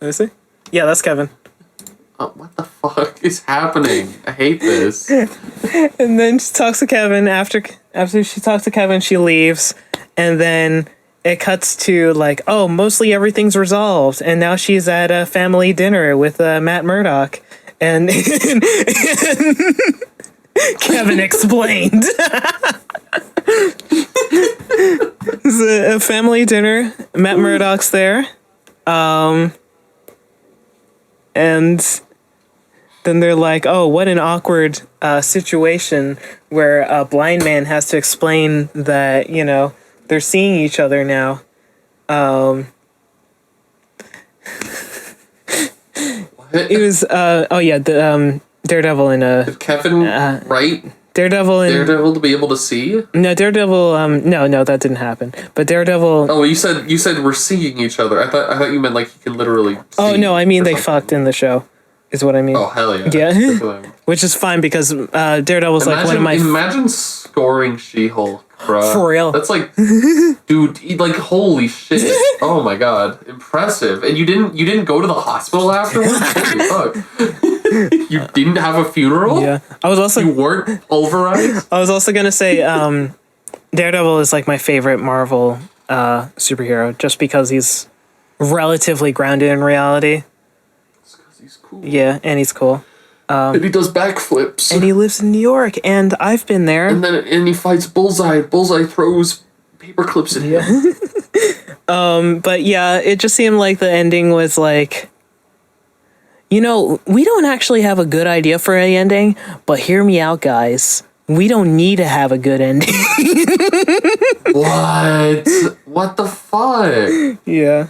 Let me see. Yeah, that's Kevin. What the fuck is happening? I hate this. And then she talks to Kevin. After she talks to Kevin, she leaves. And then it cuts to like, oh, mostly everything's resolved. And now she's at a family dinner with Matt Murdock. And Kevin explained. It's a family dinner. Matt Murdock's there. And then they're like, oh, what an awkward situation where a blind man has to explain that, you know, they're seeing each other now. It was, Daredevil in a... Did Kevin write Daredevil to be able to see? No, Daredevil, no, that didn't happen. But Daredevil... Oh, you said we're seeing each other. I thought you meant like he can literally see. Oh, no, I mean they fucked in the show, is what I mean. Oh, hell yeah. Yeah. Which is fine because Daredevil's like one of my... Imagine scoring She-Hulk, bruh. For real. That's like... dude, like, holy shit. Oh my god. Impressive. And you didn't go to the hospital afterwards? Holy fuck. You didn't have a funeral? Yeah. You weren't pulverized? I was also gonna say, Daredevil is like my favorite Marvel superhero, just because he's relatively grounded in reality. It's because he's cool. Yeah, and he's cool. And he does backflips. And he lives in New York, and I've been there. And he fights Bullseye. Bullseye throws paper clips at him. But yeah, it just seemed like the ending was like, you know, we don't actually have a good idea for an ending, but hear me out, guys. We don't need to have a good ending. What? What the fuck? Yeah.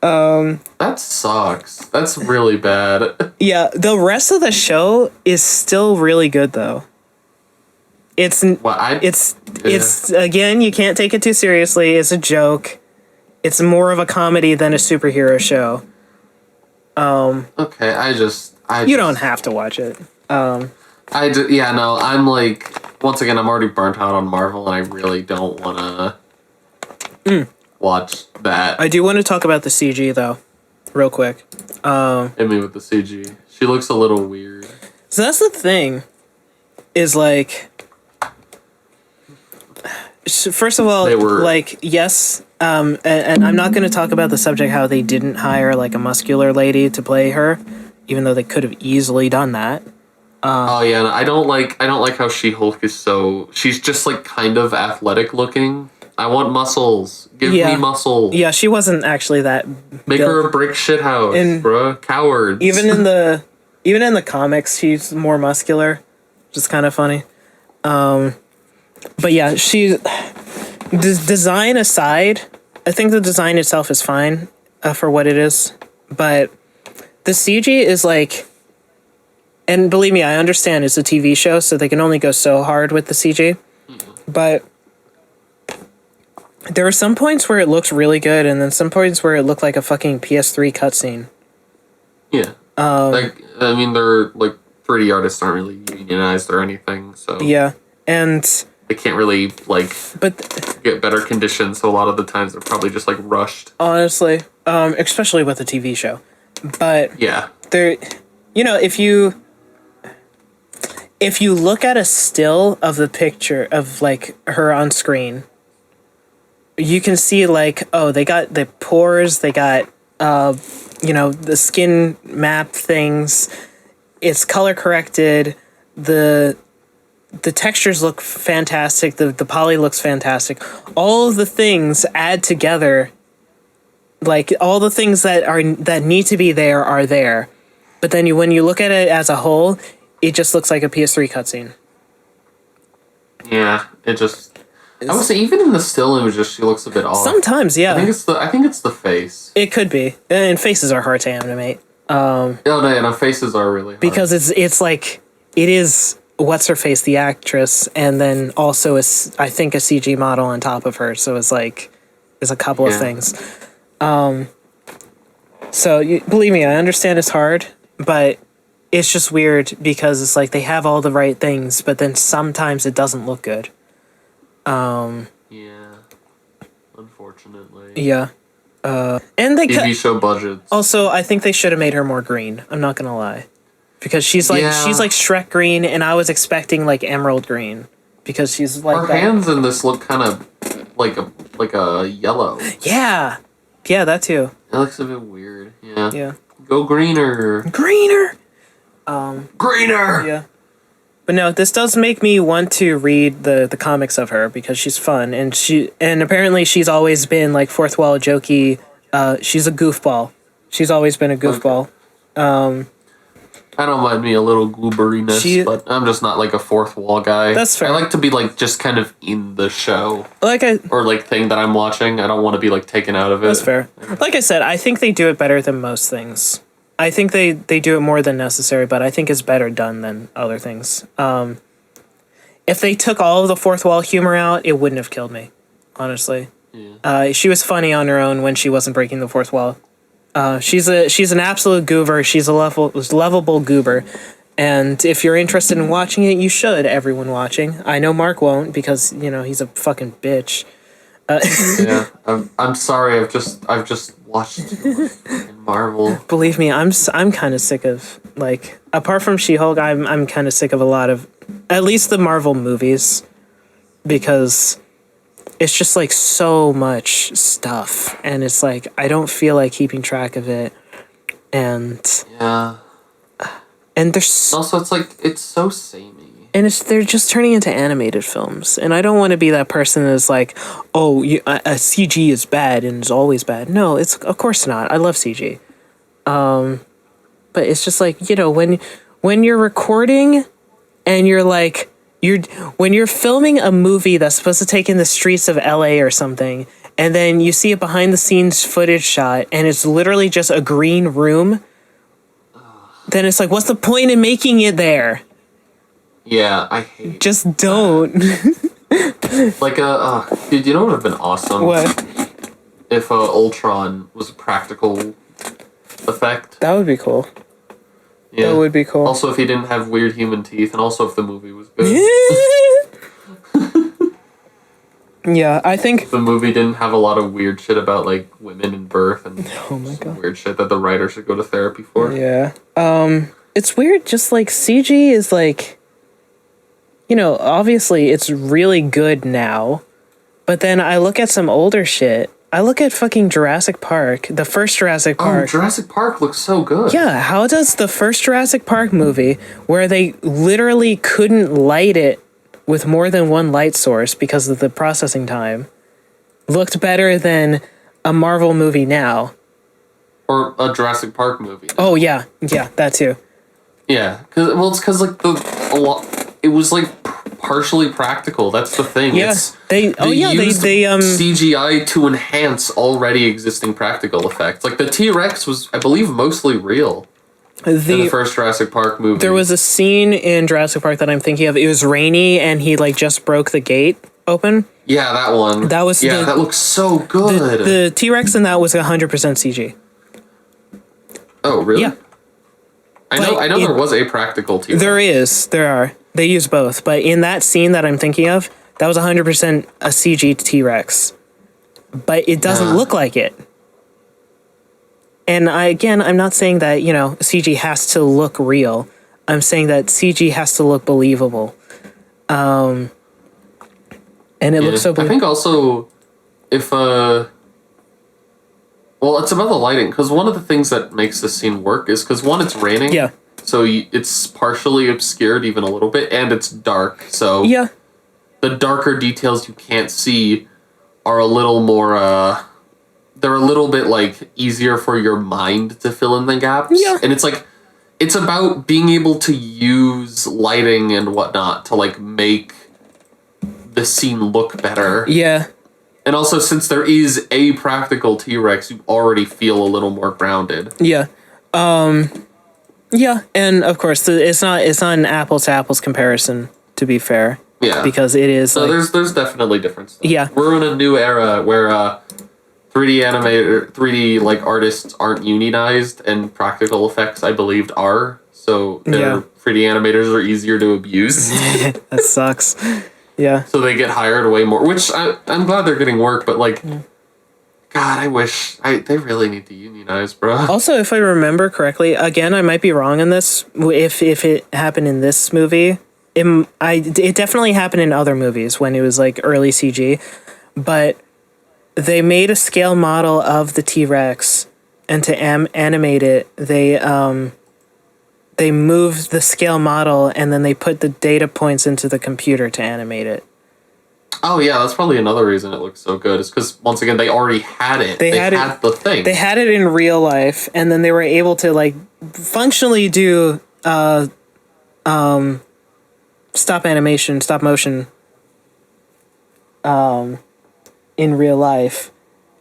That sucks. That's really bad. Yeah, the rest of the show is still really good though. It's again, you can't take it too seriously. It's a joke. It's more of a comedy than a superhero show. Okay, you don't have to watch it. I'm like, once again, I'm already burnt out on Marvel, and I really don't want to watch that. I do want to talk about the CG though, real quick. Hit me with the CG. She looks a little weird. So that's the thing, is like, first of all, like, yes, and I'm not going to talk about the subject how they didn't hire like a muscular lady to play her, even though they could have easily done that. Oh yeah, and I don't like how She-Hulk is she's just like kind of athletic looking. I want muscles. Give me muscle. Yeah, she wasn't actually that. Make her a brick shithouse, bruh. Cowards. Even in the comics, she's more muscular, which is kind of funny. But yeah, design aside, I think the design itself is fine for what it is. But the CG is like, and believe me, I understand it's a TV show, so they can only go so hard with the CG. But there are some points where it looks really good, and then some points where it looked like a fucking PS3 cutscene. Yeah. I mean, they're like 3D artists aren't really unionized or anything, so yeah, and they can't really get better conditions. So a lot of the times they're probably just like rushed. Honestly, especially with a TV show, but yeah, there, you know, if you look at a still of the picture of like her on screen, you can see like, oh, they got the pores, they got the skin map things. It's color corrected. The textures look fantastic. The poly looks fantastic. All of the things add together. Like all the things that need to be there are there, but then when you look at it as a whole, it just looks like a PS3 cutscene. Yeah, it just. I would say even in the still images, she looks a bit off. Sometimes, yeah. I think it's the face. It could be, and faces are hard to animate. No, faces are really hard. Because it's like, it is what's her face, the actress, and then also I think a CG model on top of her. So it's like, there's a couple of things. So believe me, I understand it's hard, but it's just weird because it's like they have all the right things, but then sometimes it doesn't look good. Yeah. Unfortunately. Yeah. And they TV show budgets. also, I think they should have made her more green. I'm not gonna lie, because she's like Yeah. Shrek green, and I was expecting like emerald green because she's like Her that. hands in this look kind of like a yellow. Yeah, that too. It looks a bit weird. Yeah. Yeah, Go greener. greener. Greener. Yeah. But no, this does make me want to read the comics of her because she's fun, and apparently she's always been like fourth wall jokey. She's a goofball. She's always been a goofball. I don't mind me a little gooberiness, but I'm just not like a fourth wall guy. That's fair. I like to be like just kind of in the show or like thing that I'm watching. I don't want to be like taken out of it. That's fair. Like I said, I think they do it better than most things. I think they do it more than necessary, but I think it's better done than other things. If they took all of the fourth wall humor out, it wouldn't have killed me, honestly. Yeah. She was funny on her own when she wasn't breaking the fourth wall. She's an absolute goober. She's a lovable goober. And if you're interested in watching it, you should, everyone watching. I know Mark won't because, he's a fucking bitch. Yeah, I'm sorry. I've just watched in Marvel. Believe me, I'm kind of sick of, like, apart from She-Hulk, I'm kind of sick of a lot of, at least the Marvel movies, because it's just like so much stuff, and it's like I don't feel like keeping track of it, and Yeah. there's Also, it's like it's so samey. and they're just turning into animated films, and I don't want to be that person that's like, oh, a CG is bad and is always bad. No, it's of course not. I love CG, but it's just like when you're recording, and you're like when you're filming a movie that's supposed to take in the streets of LA or something, and then you see a behind the scenes footage shot, and it's literally just a green room. Then it's like, what's the point in making it there? Yeah, I hate. Just don't. Like dude, you know what would have been awesome? What? If Ultron was a practical effect. That would be cool. Yeah. That would be cool. Also, if he didn't have weird human teeth, and also if the movie was good. Yeah, I think The movie didn't have a lot of weird shit about like women and birth and Oh my some God. weird shit that the writer should go to therapy for. Yeah. It's weird, just like CG is like, obviously it's really good now, but then I look at some older shit. I look at fucking Jurassic Park, the first Jurassic Oh, Park. Jurassic Park looks so good. Yeah, how does the first Jurassic Park movie, where they literally couldn't light it with more than one light source because of the processing time, looked better than a Marvel movie now? Or a Jurassic Park movie. Oh yeah, that too. Yeah, it's because like it was like partially practical. That's the thing. Yeah, It's, they used they CGI to enhance already existing practical effects. Like the T-Rex was, I believe, mostly real in the first Jurassic Park movie. There was a scene in Jurassic Park that I'm thinking of. It was rainy and he like just broke the gate open. Yeah, that one. That was that looks so good. The T-Rex in that was 100% CG. Oh, really? Yeah. I know there was a practical T-Rex. There are. They use both, but in that scene that I'm thinking of, that was 100% a CG T-Rex. But it doesn't look like it. And I'm not saying that, CG has to look real. I'm saying that CG has to look believable. And it looks so believable. I think also, if well, it's about the lighting, because one of the things that makes this scene work is because, one, it's raining. Yeah. So it's partially obscured even a little bit, and it's dark. So Yeah. the darker details you can't see are a little more, they're a little bit, like, easier for your mind to fill in the gaps. Yeah. And it's, like, it's about being able to use lighting and whatnot to, like, make the scene look better. Yeah. And also, since there is a practical T-Rex, you already feel a little more grounded. Yeah. Yeah, and of course, it's not an apples to apples comparison, to be fair. Yeah. Because it is. So like, there's definitely different stuff. Yeah. We're in a new era where 3D like artists aren't unionized, and practical effects, I believed, are. so their Yeah. 3D animators are easier to abuse. That sucks. Yeah. So they get hired way more, which I'm glad they're getting work, but like, God, I wish they really need to unionize, bro. Also, if I remember correctly, again, I might be wrong on this. If it happened in this movie, it definitely happened in other movies when it was like early CG, but they made a scale model of the T-Rex, and to animate it, they moved the scale model and then they put the data points into the computer to animate it. Oh yeah, that's probably another reason it looks so good. Is because once again they already had it. They had the thing. They had it in real life, and then they were able to like functionally do stop motion in real life,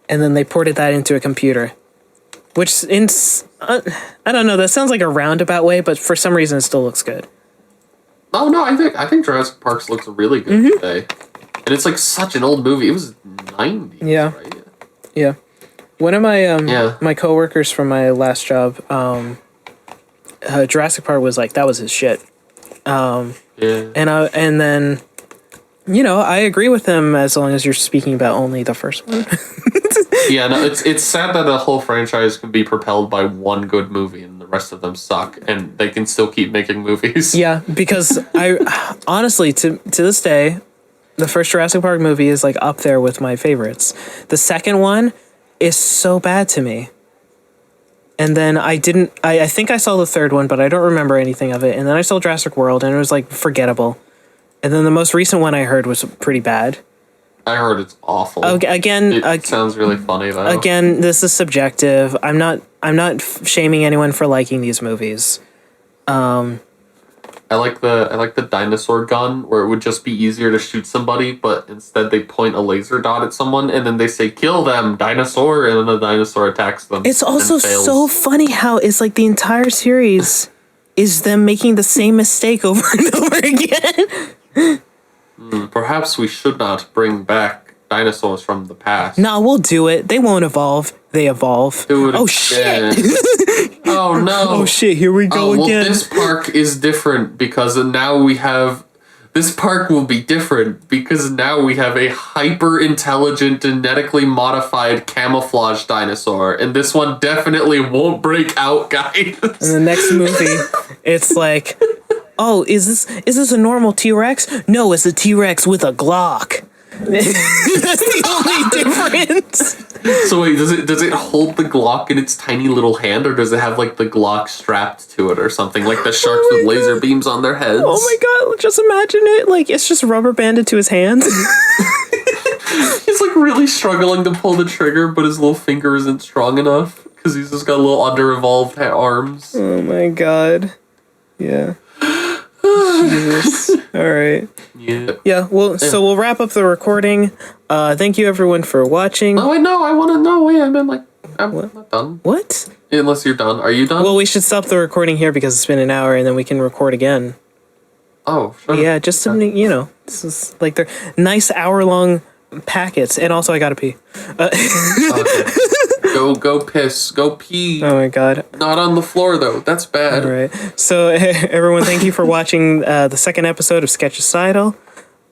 and then they ported that into a computer. Which I don't know. That sounds like a roundabout way, but for some reason it still looks good. Oh no, I think Jurassic Park looks really good today. And it's like such an old movie. It was 90s, Yeah. right? Yeah. One of my my coworkers from my last job, Jurassic Park was like, that was his shit. Yeah. And then, you know, I agree with him as long as you're speaking about only the first one. Yeah, no, it's sad that a whole franchise can be propelled by one good movie and the rest of them suck, and they can still keep making movies. Yeah, because I honestly, to this day, the first Jurassic Park movie is like up there with my favorites. The second one is so bad to me. And then I think I saw the third one, but I don't remember anything of it. And then I saw Jurassic World, and it was like forgettable. And then the most recent one I heard was pretty bad. I heard it's awful. Again, it sounds really funny though. Again, this is subjective. I'm not shaming anyone for liking these movies. I like the dinosaur gun where it would just be easier to shoot somebody, but instead they point a laser dot at someone and then they say kill them, dinosaur, and then the dinosaur attacks them. It's also so funny how it's like the entire series is them making the same mistake over and over again. Perhaps we should not bring back dinosaurs from the past. Nah, we'll do it. They won't evolve. They evolve. Do it oh again. shit. Oh no. Oh shit, here we go well, again. This park is different because now we have... This park will be different because now we have a hyper-intelligent, genetically modified camouflage dinosaur. And this one definitely won't break out, guys. In the next movie, it's like, oh, is this a normal T-Rex? No, it's a T-Rex with a Glock. That's the only difference. So wait, does it hold the Glock in its tiny little hand, or does it have like the Glock strapped to it or something, like the sharks with laser beams on their heads? Oh my god, just imagine it. Like, it's just rubber banded to his hand. He's like really struggling to pull the trigger, but his little finger isn't strong enough because he's just got little under-evolved arms. Oh my god. Yeah. Jesus. All right. Yeah. Yeah, well, so we'll wrap up the recording. Thank you everyone for watching. Oh, I know. I want to know. Wait, I'm not done. What? Unless you're done. Are you done? Well, we should stop the recording here because it's been an hour, and then we can record again. Oh, sure. Yeah, just to, you know, this is like they're nice hour-long packets, and also I gotta pee. Okay. Go piss. Go pee. Oh my god. Not on the floor though. That's bad. All right. So everyone, thank you for watching the second episode of Sketchicidal.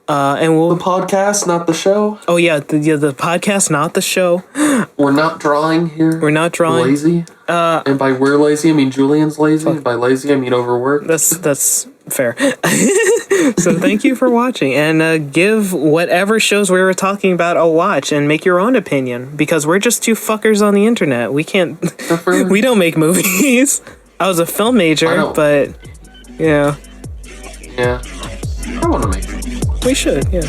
And we'll The podcast, not the show. Oh yeah, the podcast, not the show. We're not drawing here. We're not drawing. Lazy. And by we're lazy, I mean Julian's lazy. And by lazy, I mean overworked. That's fair. So thank you for watching, and give whatever shows we were talking about a watch, and make your own opinion, because we're just two fuckers on the internet. We can't. We don't make movies. I was a film major, but Yeah. I want to make it. we should. Yeah.